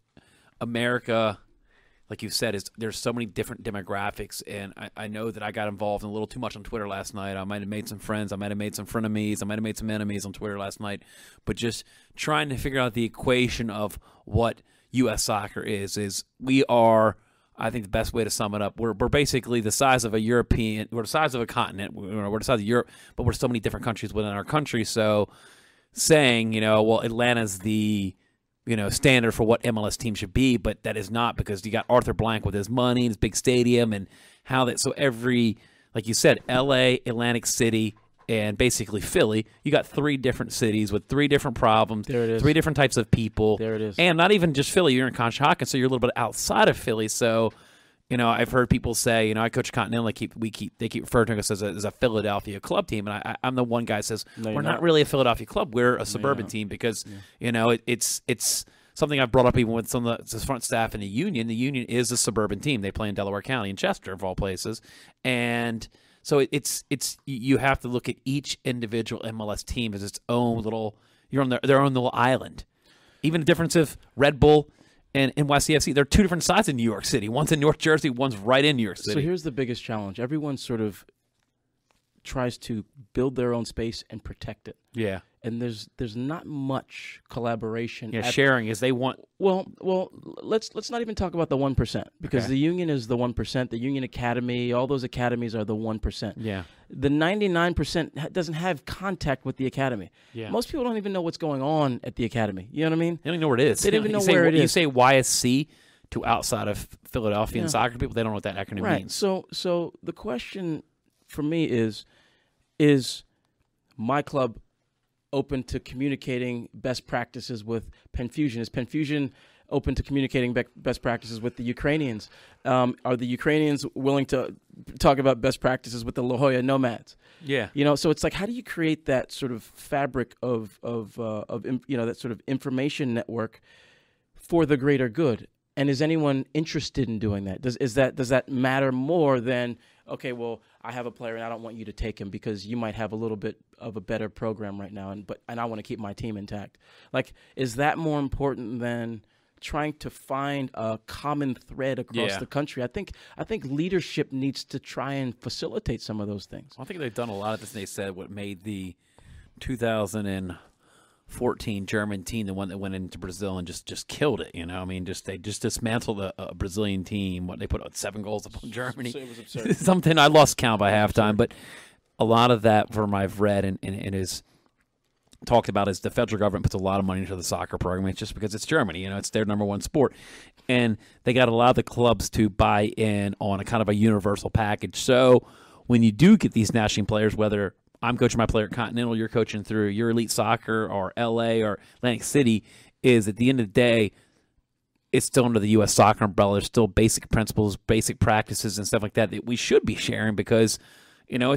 America, like you said, there's so many different demographics, and I know that I got involved in a little too much on Twitter last night. I might have made some friends, I might have made some frenemies, I might have made some enemies on Twitter last night. But just trying to figure out the equation of what U.S. soccer is we are. I think the best way to sum it up, we're basically the size of a European, we're the size of a continent, we're the size of Europe, but we're so many different countries within our country. So saying, well, Atlanta's the, standard for what MLS team should be, but that is not, because you got Arthur Blank with his money, his big stadium, and how that, so every, like you said, LA, Atlantic City, and basically Philly, you got 3 different cities with 3 different problems. There it is. 3 different types of people. There it is. And not even just Philly. You're in Conshohocken, so you're a little bit outside of Philly. So, I've heard people say, I coach Continental. They keep referring to us as a Philadelphia club team, and I'm the one guy that says we're not really a Philadelphia club. We're a suburban team because it's something I've brought up even with some of the front staff in the Union. The Union is a suburban team. They play in Delaware County, in Chester, of all places, and so it's you have to look at each individual MLS team as its own little. You're on their own little island. Even the difference of Red Bull and NYCFC, they're 2 different sides in New York City. One's in North Jersey, one's right in New York City. So here's the biggest challenge. Everyone sort of tries to build their own space and protect it. Yeah. And there's not much collaboration. Yeah, sharing is they want. Well, let's not even talk about the 1%, because the Union is the 1%. The Union Academy, all those academies are the 1%. Yeah. The 99% doesn't have contact with the academy. Yeah. Most people don't even know what's going on at the academy. You know what I mean? They don't even know where it is. They don't even know where it is. You say YSC to outside of Philadelphia and soccer people, they don't know what that acronym means. So the question for me is my club open to communicating best practices with Penn Fusion? Is Penn Fusion open to communicating best practices with the Ukrainians? Are the Ukrainians willing to talk about best practices with the La Jolla Nomads? Yeah. So it's like, how do you create that sort of fabric of that sort of information network for the greater good? And is anyone interested in doing that? Does that matter more than, okay, well, I have a player and I don't want you to take him because you might have a little bit of a better program right now, and I want to keep my team intact. Like, is that more important than trying to find a common thread across the country? I think leadership needs to try and facilitate some of those things. I think they've done a lot of this. They said what made the 2014 German team, the one that went into Brazil and just killed it. You know, I mean, they just dismantled a Brazilian team. What they put out 7 goals upon Germany. It was absurd. Something I lost count by halftime, but a lot of that from I've read and is talked about is the federal government puts a lot of money into the soccer program. It's just because it's Germany, you know, it's their number one sport, and they got a lot of the clubs to buy in on a kind of a universal package. So when you do get these national players, whether I'm coaching my player at Continental, you're coaching through your Elite Soccer or LA or Atlantic City, is at the end of the day, it's still under the U.S. soccer umbrella. There's still basic principles, basic practices, and stuff like that we should be sharing because, you know,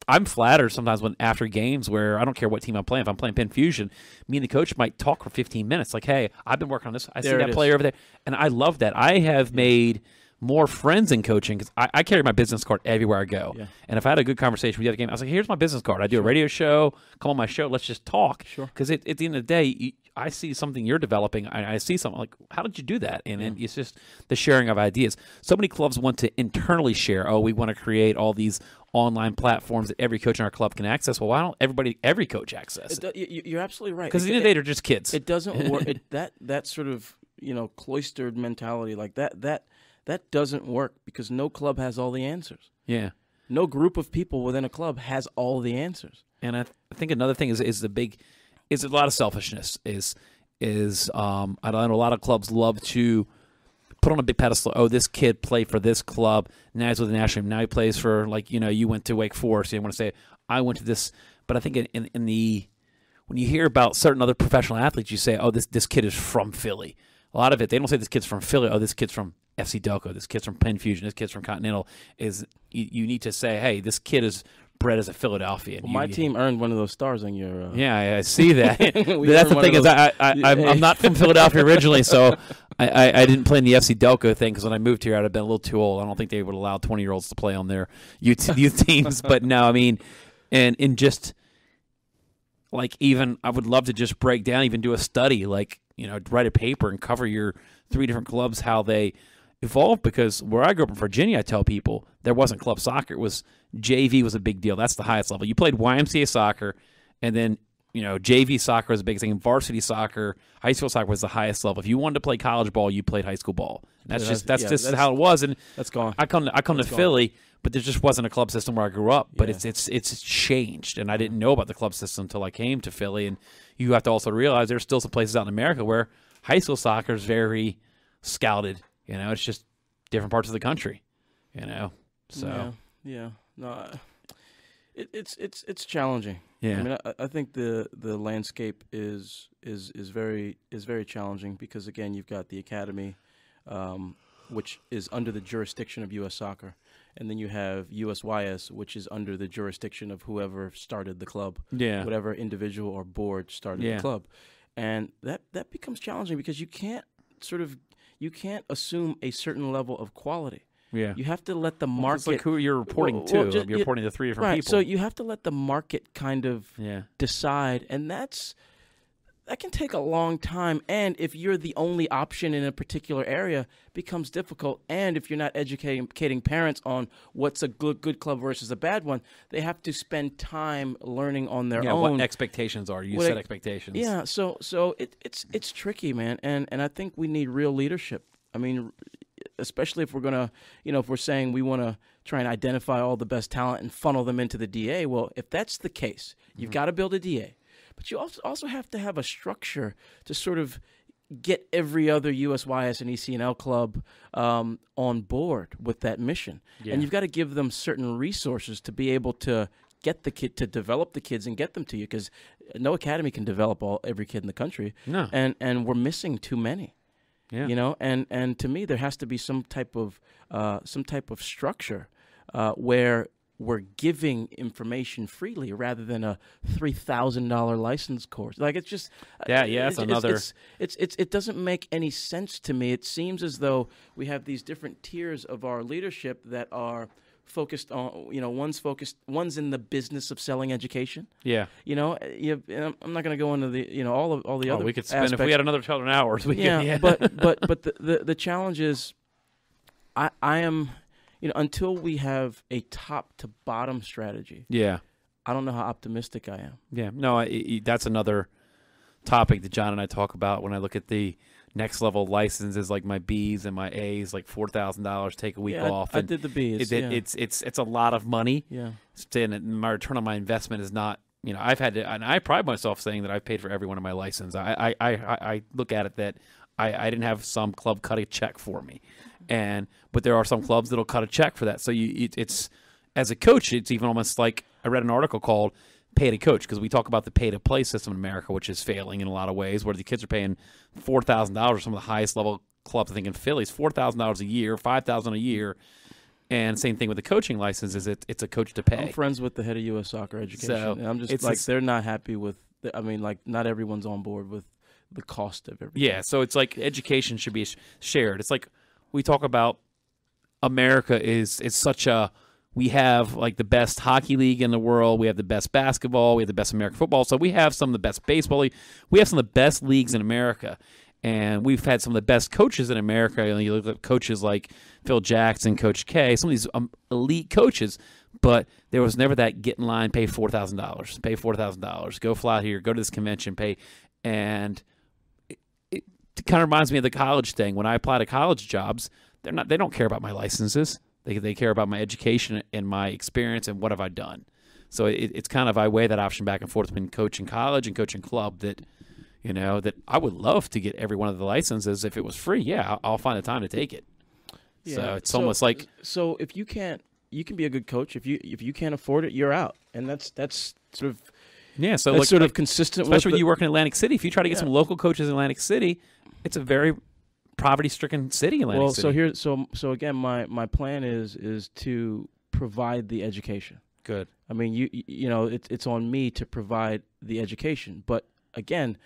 I'm flattered sometimes when after games where I don't care what team I'm playing. If I'm playing Penn Fusion, me and the coach might talk for 15 minutes. Like, hey, I've been working on this. I see that player over there. And I love that. I have made more friends in coaching because I carry my business card everywhere I go. Yeah. And if I had a good conversation with the other game, I was like, here's my business card. I do a radio show. Come on my show. Let's just talk. Because at the end of the day, I see something you're developing. I see something like, how did you do that? And it's just the sharing of ideas. So many clubs want to internally share. Oh, we want to create all these online platforms that every coach in our club can access. Well, why don't every coach access it? You're absolutely right. Because at the end of the day, they're just kids. It doesn't work. That sort of, you know, cloistered mentality like that doesn't work because no club has all the answers. Yeah. No group of people within a club has all the answers. And I think another thing is a lot of selfishness. I know a lot of clubs love to put on a big pedestal. Oh, this kid played for this club. Now he's with the national team. Now he plays for, like, you know, you went to Wake Forest. You want to say I went to this, but I think when you hear about certain other professional athletes, you say, oh, this kid is from Philly. A lot of it, they don't say this kid's from Philly. Oh, this kid's from FC Delco. This kid's from Penn Fusion. This kid's from Continental. You need to say, hey, this kid is bred as a Philadelphian. Well, my team earned one of those stars on your. Yeah, I see that. That's the thing is, I'm not from Philadelphia originally, so I didn't play in the FC Delco thing because when I moved here, I'd have been a little too old. I don't think they would allow 20-year-olds to play on their youth teams. But no, I mean, and just like even I would love to just break down, even do a study, like, you know, write a paper and cover your 3 different clubs, how they evolved. Because where I grew up in Virginia, I tell people there wasn't club soccer. It was JV was a big deal. That's the highest level. You played YMCA soccer, and then, you know, JV soccer was the biggest thing. Varsity soccer, high school soccer was the highest level. If you wanted to play college ball, you played high school ball. That's just how it was. And that's gone. I come to Philly, but there just wasn't a club system where I grew up. But it's changed, and I didn't know about the club system until I came to Philly. And you have to also realize there's still some places out in America where high school soccer is very scouted. You know, it's just different parts of the country. You know, so no, it's challenging. Yeah, I mean, I think the landscape is very challenging because, again, you've got the academy, which is under the jurisdiction of U.S. Soccer, and then you have USYS, which is under the jurisdiction of whoever started the club, whatever individual or board started the club, and that becomes challenging because you can't assume a certain level of quality. Yeah, you have to let the market. It's like who you're reporting to. You're reporting to 3 different people. So you have to let the market kind of decide, and that can take a long time. And if you're the only option in a particular area, it becomes difficult. And if you're not educating parents on what's a good club versus a bad one, they have to spend time learning on their own. What expectations are. You set expectations. Yeah, so it's tricky, man. And I think we need real leadership. I mean, especially if we're going to, if we're saying we want to try and identify all the best talent and funnel them into the DA, well, if that's the case, you've got to build a DA. But you also have to have a structure to sort of get every other USYS and ECNL club on board with that mission. Yeah. And you've got to give them certain resources to be able to get the kid, to develop the kids and get them to you, because no academy can develop every kid in the country. No. And we're missing too many. Yeah. And to me, there has to be some type of structure where we're giving information freely rather than a $3,000 license course. Like, it's just that's another. It doesn't make any sense to me. It seems as though we have these different tiers of our leadership that are focused on, one's in the business of selling education. Yeah. I'm not going to go into the, all the other. We could spend aspects. if we had another 12 hours. But the challenge is, I am, until we have a top to bottom strategy. Yeah. I don't know how optimistic I am. Yeah. No, that's another topic that John and I talk about when I look at the next level licenses, like my B's and my A's, like $4,000, take a week off. I did the B's. It's a lot of money. Yeah. And my return on my investment is not, I've had to, and I pride myself saying that I've paid for every one of my licenses. I look at it that I didn't have some club cut a check for me. But there are some clubs that'll cut a check for that. So it's as a coach, it's even almost like I read an article called "Pay to Coach" because we talk about the pay to play system in America, which is failing in a lot of ways, where the kids are paying $4,000. Some of the highest level clubs, I think in Philly, is $4,000 a year, $5,000 a year. And same thing with the coaching license is it's a coach to pay. I'm friends with the head of U.S. Soccer Education. So and I'm just they're not happy with. Not everyone's on board with the cost of everything. Yeah, so it's like education should be shared. It's like we talk about America is such a. We have like the best hockey league in the world. We have the best basketball. We have the best American football. So we have some of the best baseball. We have some of the best leagues in America. And we've had some of the best coaches in America. You look at coaches like Phil Jackson, Coach K, some of these elite coaches. But there was never that get in line, pay $4,000. Pay $4,000. Go fly out here. Go to this convention. Pay. And it kind of reminds me of the college thing. When I apply to college jobs, they don't care about my licenses. They care about my education and my experience and what have I done. So it's kind of I weigh that option back and forth between coaching college and coaching club that I would love to get every one of the licenses if it was free. Yeah, I'll find the time to take it. Yeah. So it's almost like if you can't, you can be a good coach. If you can't afford it, you're out, and that's sort of So that's sort of consistent. Especially with you work in Atlantic City. If you try to get some local coaches in Atlantic City, it's a very poverty-stricken city, Atlantic City. So again, my plan is to provide the education. Good. I mean, it's on me to provide the education, but again,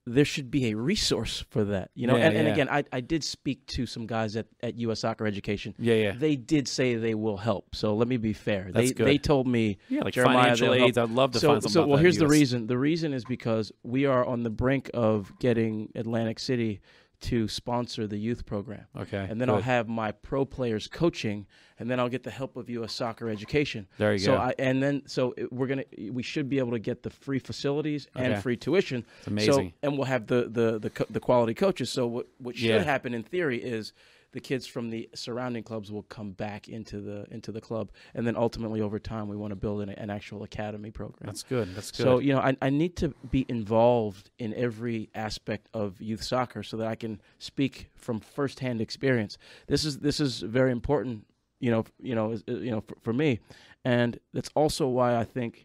there should be a resource for that. And again, I did speak to some guys at U.S. Soccer Education. Yeah. They did say they will help. So let me be fair. That's good. They told me, like Jeremiah, financial aids. I'd love to find something. So here's the reason. The reason is because we are on the brink of getting Atlantic City to sponsor the youth program. Okay. And then I'll have my pro players coaching, and then I'll get the help of U.S. Soccer Education. There you go. We should be able to get the free facilities and free tuition. It's amazing. And we'll have the quality coaches. So what should happen in theory is the kids from the surrounding clubs will come back into the club, and then ultimately over time we want to build an actual academy program. That's good. So I need to be involved in every aspect of youth soccer so that I can speak from firsthand experience. This is very important, for me, and that's also why I think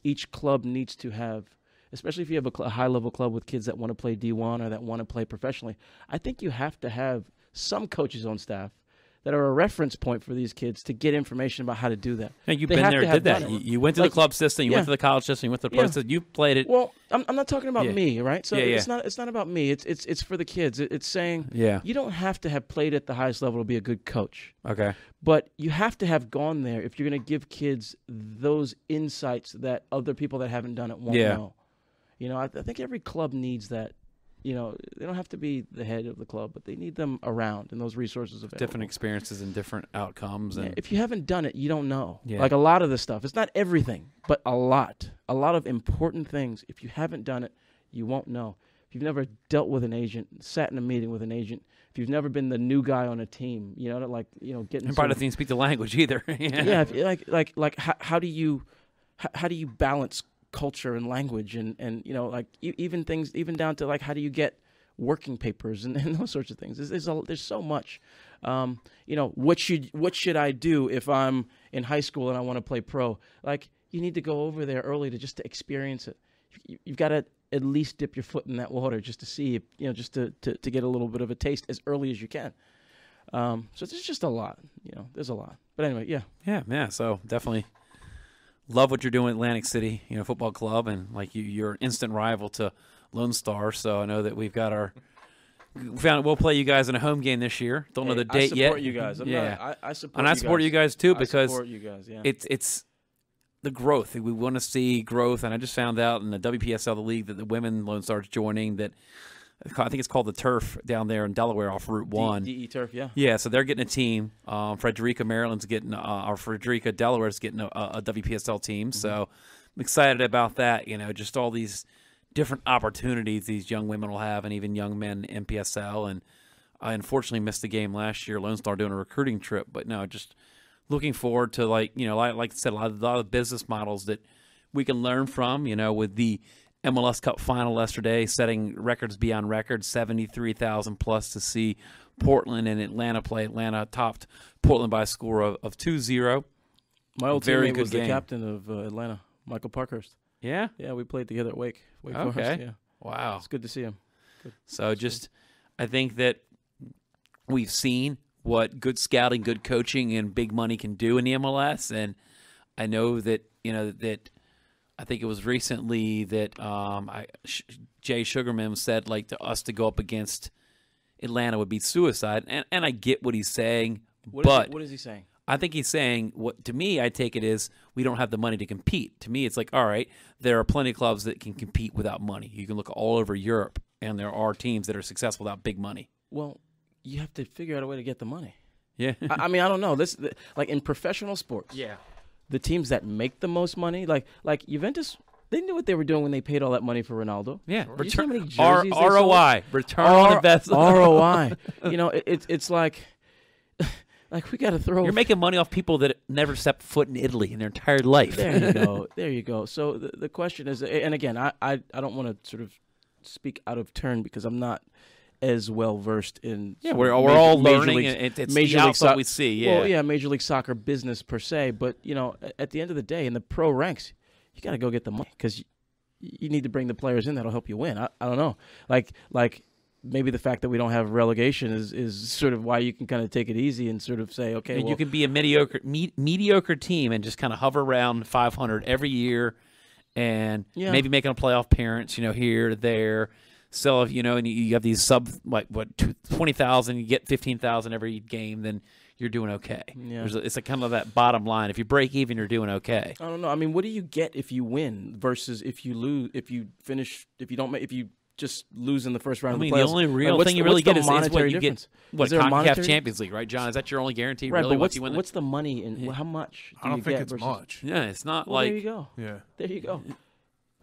each club needs to have. Especially if you have a high-level club with kids that want to play D1 or that want to play professionally, I think you have to have some coaches on staff that are a reference point for these kids to get information about how to do that. Yeah, you've been there and did that. You went to the club system, you went to the college system, you went to the pro system, you played it. Well, I'm not talking about me, right? So it's not about me. It's for the kids. It's saying you don't have to have played at the highest level to be a good coach. Okay. But you have to have gone there if you're going to give kids those insights that other people that haven't done it won't know. I think every club needs that. They don't have to be the head of the club, but they need them around and those resources available. Different experiences and different outcomes. And if you haven't done it, you don't know. Yeah. Like a lot of this stuff. It's not everything, but a lot of important things. If you haven't done it, you won't know. If you've never dealt with an agent, sat in a meeting with an agent, if you've never been the new guy on a team, getting. And probably doesn't speak the language either. How do you balance culture and language and even things even down to like how do you get working papers and those sorts of things. There's so much. What should I do if I'm in high school and I want to play pro? Like you need to go over there early to experience it. You've got to at least dip your foot in that water just to see, just to get a little bit of a taste as early as you can. So there's just a lot. There's a lot. But anyway, yeah. Yeah. So definitely love what you're doing at Atlantic City, Football Club, and like you're an instant rival to Lone Star. So I know that we've got we'll play you guys in a home game this year. Don't know the date yet. I support you guys. I support. And I support you guys too because I support you guys. Yeah. It's the growth. We want to see growth, and I just found out in the WPSL, the league, that the women Lone Star is joining. That I think it's called the Turf down there in Delaware off Route 1. DE Turf, yeah. Yeah, so they're getting a team. Frederica, Maryland's getting, or Frederica, Delaware's getting a WPSL team. Mm-hmm. So I'm excited about that. Just all these different opportunities these young women will have, and even young men in MPSL. And I unfortunately missed the game last year. Lone Star doing a recruiting trip, but no, just looking forward to like I said, a lot of business models that we can learn from. With the MLS Cup final yesterday, setting records beyond records, 73,000 plus to see Portland and Atlanta play. Atlanta topped Portland by a score of 2-0. My old teammate was the captain of Atlanta, Michael Parkhurst. Yeah? Yeah, we played together at Wake Okay. Forest. Yeah. Wow. It's good to see him. So I think that we've seen what good scouting, good coaching, and big money can do in the MLS, and I know that, that I think it was recently that Jay Sugarman said to us to go up against Atlanta would be suicide, and I get what he's saying. What is he saying? I think he's saying what to me I take it is we don't have the money to compete. To me, it's like, all right, there are plenty of clubs that can compete without money. You can look all over Europe, and there are teams that are successful without big money. Well, you have to figure out a way to get the money. Yeah, I mean, I don't know like in professional sports. Yeah. The teams that make the most money, like Juventus, they knew what they were doing when they paid all that money for Ronaldo. Yeah, return ROI, return on investment. ROI. It's like we got to throw. You're making money off people that never stepped foot in Italy in their entire life. There you go. There you go. So the question is, and again, I don't want to sort of speak out of turn because I'm not as well versed in. Yeah, we're all learning. It's Major League Soccer we see. Yeah. Well, yeah, Major League Soccer business per se, but at the end of the day, in the pro ranks, you got to go get the money because you need to bring the players in that'll help you win. I don't know, like maybe the fact that we don't have relegation is sort of why you can kind of take it easy and sort of say, okay, you can be a mediocre team and just kind of hover around 500 every year, and maybe making a playoff appearance, here, there. So if and you have these 20,000, you get 15,000 every game, then you're doing okay. Yeah. It's a kind of that bottom line. If you break even, you're doing okay. I don't know. I mean, what do you get if you win versus if you lose? If you just lose in the first round of the playoffs? The only real thing you really get is what you get. What, CONCACAF Champions League, right, John? Is that your only guarantee? Right, really, but what's the money in how much? I don't think it's much. Yeah, it's not There you go. Yeah, there you go.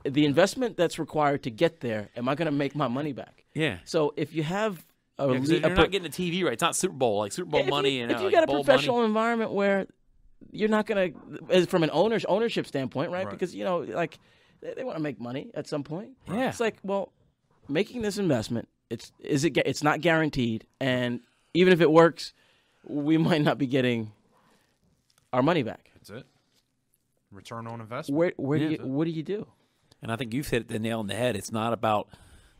The investment that's required to get there, am I going to make my money back? Yeah. So if you have you're not getting the TV right. It's not Super Bowl, Super Bowl money. If you got a professional environment where you're not going to, from an ownership standpoint, right? Because they want to make money at some point. Yeah. It's like, well, making this investment, it's not guaranteed, and even if it works, we might not be getting our money back. That's it. Return on investment. What do you do? And I think you've hit the nail on the head. It's not about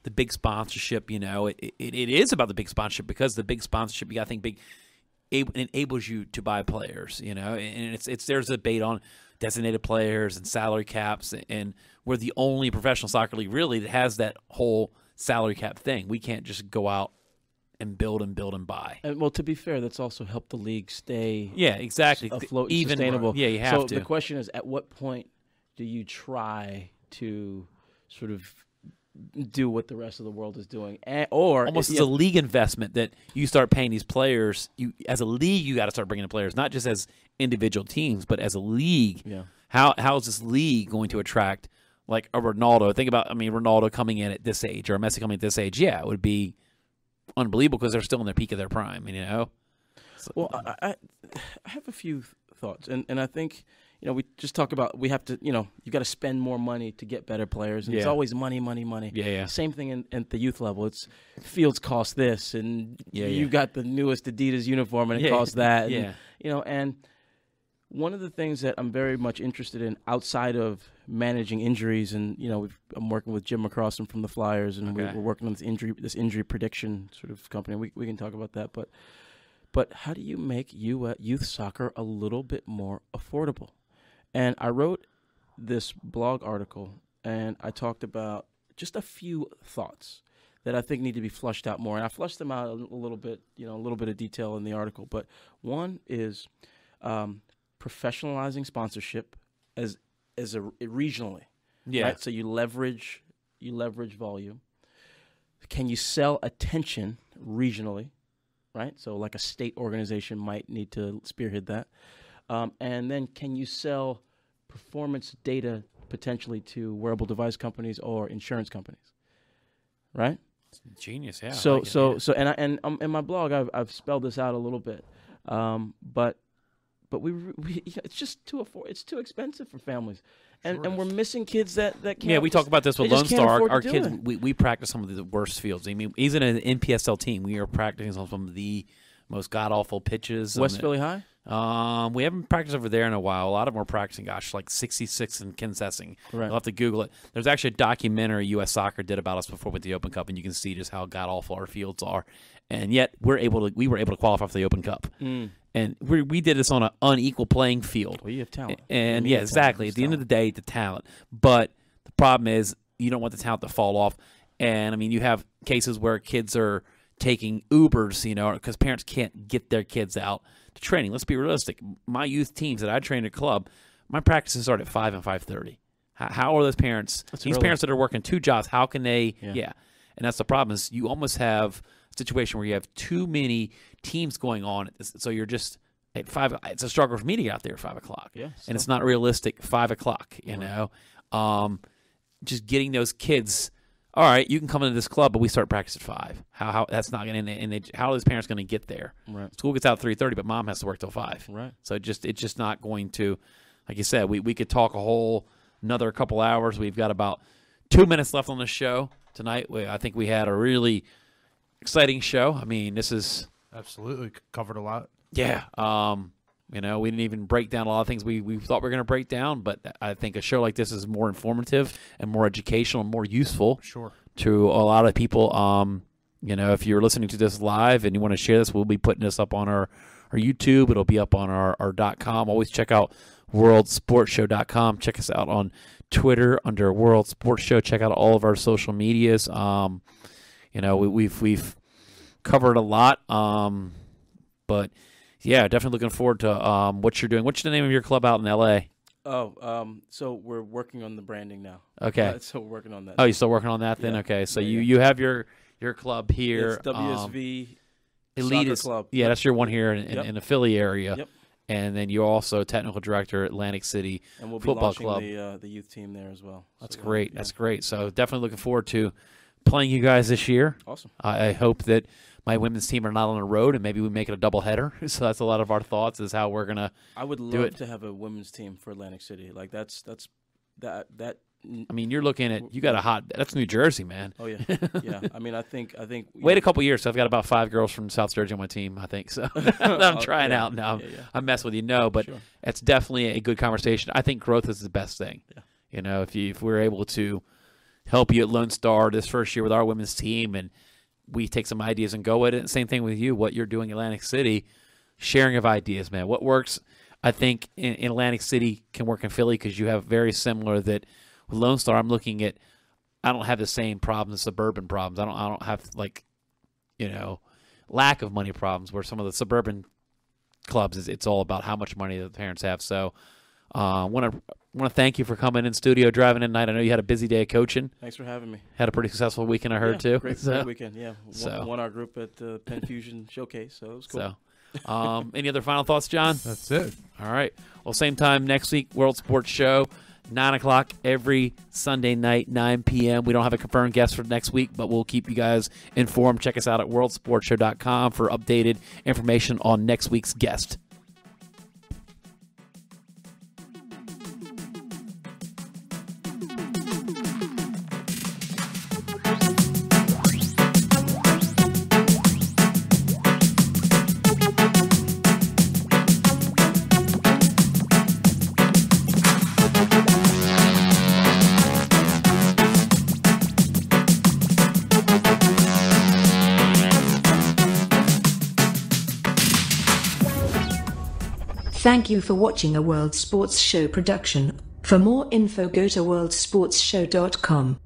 the big sponsorship. It is about the big sponsorship because the big sponsorship, you got to think big, enables you to buy players. And there's a debate on designated players and salary caps, and we're the only professional soccer league really that has that whole salary cap thing. We can't just go out and build and buy. And, well, to be fair, that's also helped the league stay afloat and sustainable. Yeah, you have to. So the question is, at what point do you try to sort of do what the rest of the world is doing, or almost as a league investment that you start paying these players? As a league, you got to start bringing in players, not just as individual teams, but as a league. Yeah. How is this league going to attract like a Ronaldo? Think about, Ronaldo coming in at this age or Messi coming at this age. Yeah, it would be unbelievable because they're still in their peak of their prime. So, well, I have a few thoughts, and I think. We just talk about we have to, you got to spend more money to get better players. And it's always money. Yeah. Same thing at the youth level. It's fields cost this, and you've got the newest Adidas uniform, and it costs that. Yeah. And one of the things that I'm very much interested in outside of managing injuries, and I'm working with Jim McCrossan from the Flyers, and we're working on this injury prediction sort of company. We can talk about that, but But how do you make youth soccer a little bit more affordable? And I wrote this blog article, and I talked about just a few thoughts that I think need to be flushed out more. And I flushed them out a little bit, a little bit of detail in the article. But one is professionalizing sponsorship as regionally. Yeah. Right? So you leverage volume. Can you sell attention regionally? Right? So like a state organization might need to spearhead that. And then can you sell performance data potentially to wearable device companies or insurance companies? Right? Genius, yeah. So in my blog I've spelled this out a little bit. But we it's just it's too expensive for families. And we're missing kids that can't. Yeah, we talk about this with Lone Star. Our kids, it. we practice some of the worst fields. I mean, even an NPSL team, we are practicing on some of the most god-awful pitches. West Philly High? We haven't practiced over there in a while. A lot of them are practicing, like 66 and Kinsessing. Right. You'll have to Google it. There's actually a documentary U.S. Soccer did about us before with the Open Cup, and you can see just how god-awful our fields are. And yet we were able to qualify for the Open Cup. And we did this on an unequal playing field. Well, you have talent. And yeah, exactly. At the end of the day, the talent. But the problem is you don't want the talent to fall off. And, I mean, you have cases where kids are taking Ubers, because parents can't get their kids out to training. Let's be realistic. My youth teams that I train at club, my practices start at 5 and 5:30. How are those parents? These parents that are working 2 jobs, how can they? Yeah. And that's the problem is you almost have a situation where you have too many teams going on. So you're just at 5. It's a struggle for me to get out there at 5 o'clock. Yeah, and it's not realistic 5 o'clock, just getting those kids. All right, you can come into this club, but we start practice at 5. How that's not going to. How are those parents going to get there? Right. School gets out at 3:30, but mom has to work till 5. Right. So it's just not going to. Like you said, we could talk another couple hours. We've got about 2 minutes left on the show tonight. I think we had a really exciting show. I mean, this is absolutely covered a lot. Yeah. We didn't even break down a lot of things we thought we were going to break down, but I think a show like this is more informative and more educational and more useful to a lot of people. If you're listening to this live and you want to share this, we'll be putting this up on our YouTube. It'll be up on our .com. Always check out worldsportshow.com. Check us out on Twitter under World Sports Show. Check out all of our social medias. We've covered a lot, but yeah, definitely looking forward to what you're doing. What's the name of your club out in L.A.? So we're working on the branding now. Okay. So we're working on that. Oh, you're still working on that then? Yeah. Okay, so you have your club here. It's WSV Elite Soccer Club. Yeah, that's your one here in the Philly area. Yep. And then you're also technical director at Atlantic City and we'll Football be Club. The youth team there as well. That's great. Yeah. That's great. So definitely looking forward to playing you guys this year. Awesome. I hope that my women's team are not on the road, and maybe we make it a doubleheader. So that's a lot of our thoughts is how we're gonna. I would love to have a women's team for Atlantic City. Like that's. I mean, you're looking at that's New Jersey, man. Oh yeah, yeah. I mean, I think. Wait a couple years. So I've got about 5 girls from South Jersey on my team. I think so. I'm trying out now. Yeah. I'm messing with you. No, but it's definitely a good conversation. I think growth is the best thing. Yeah. If we're able to help you at Lone Star this first year with our women's team, and we take some ideas and go with it. Same thing with you. What you're doing in Atlantic City, sharing of ideas, man. What works, I think, in Atlantic City can work in Philly because you have very similar that. With Lone Star, I'm looking at. I don't have the same problems, suburban problems. I don't have lack of money problems. Where some of the suburban clubs, it's all about how much money the parents have. So, want to thank you for coming in studio, driving in tonight. I know you had a busy day of coaching. Thanks for having me. Had a pretty successful weekend, I heard too. Great weekend. Yeah, won our group at the Penn Fusion Showcase, so it was cool. So, any other final thoughts, John? That's it. All right. Well, same time next week, World Sports Show. 9 o'clock every Sunday night, 9 p.m. We don't have a confirmed guest for next week, but we'll keep you guys informed. Check us out at worldsportshow.com for updated information on next week's guest. Thank you for watching a World Sports Show production. For more info go to worldsportsshow.com.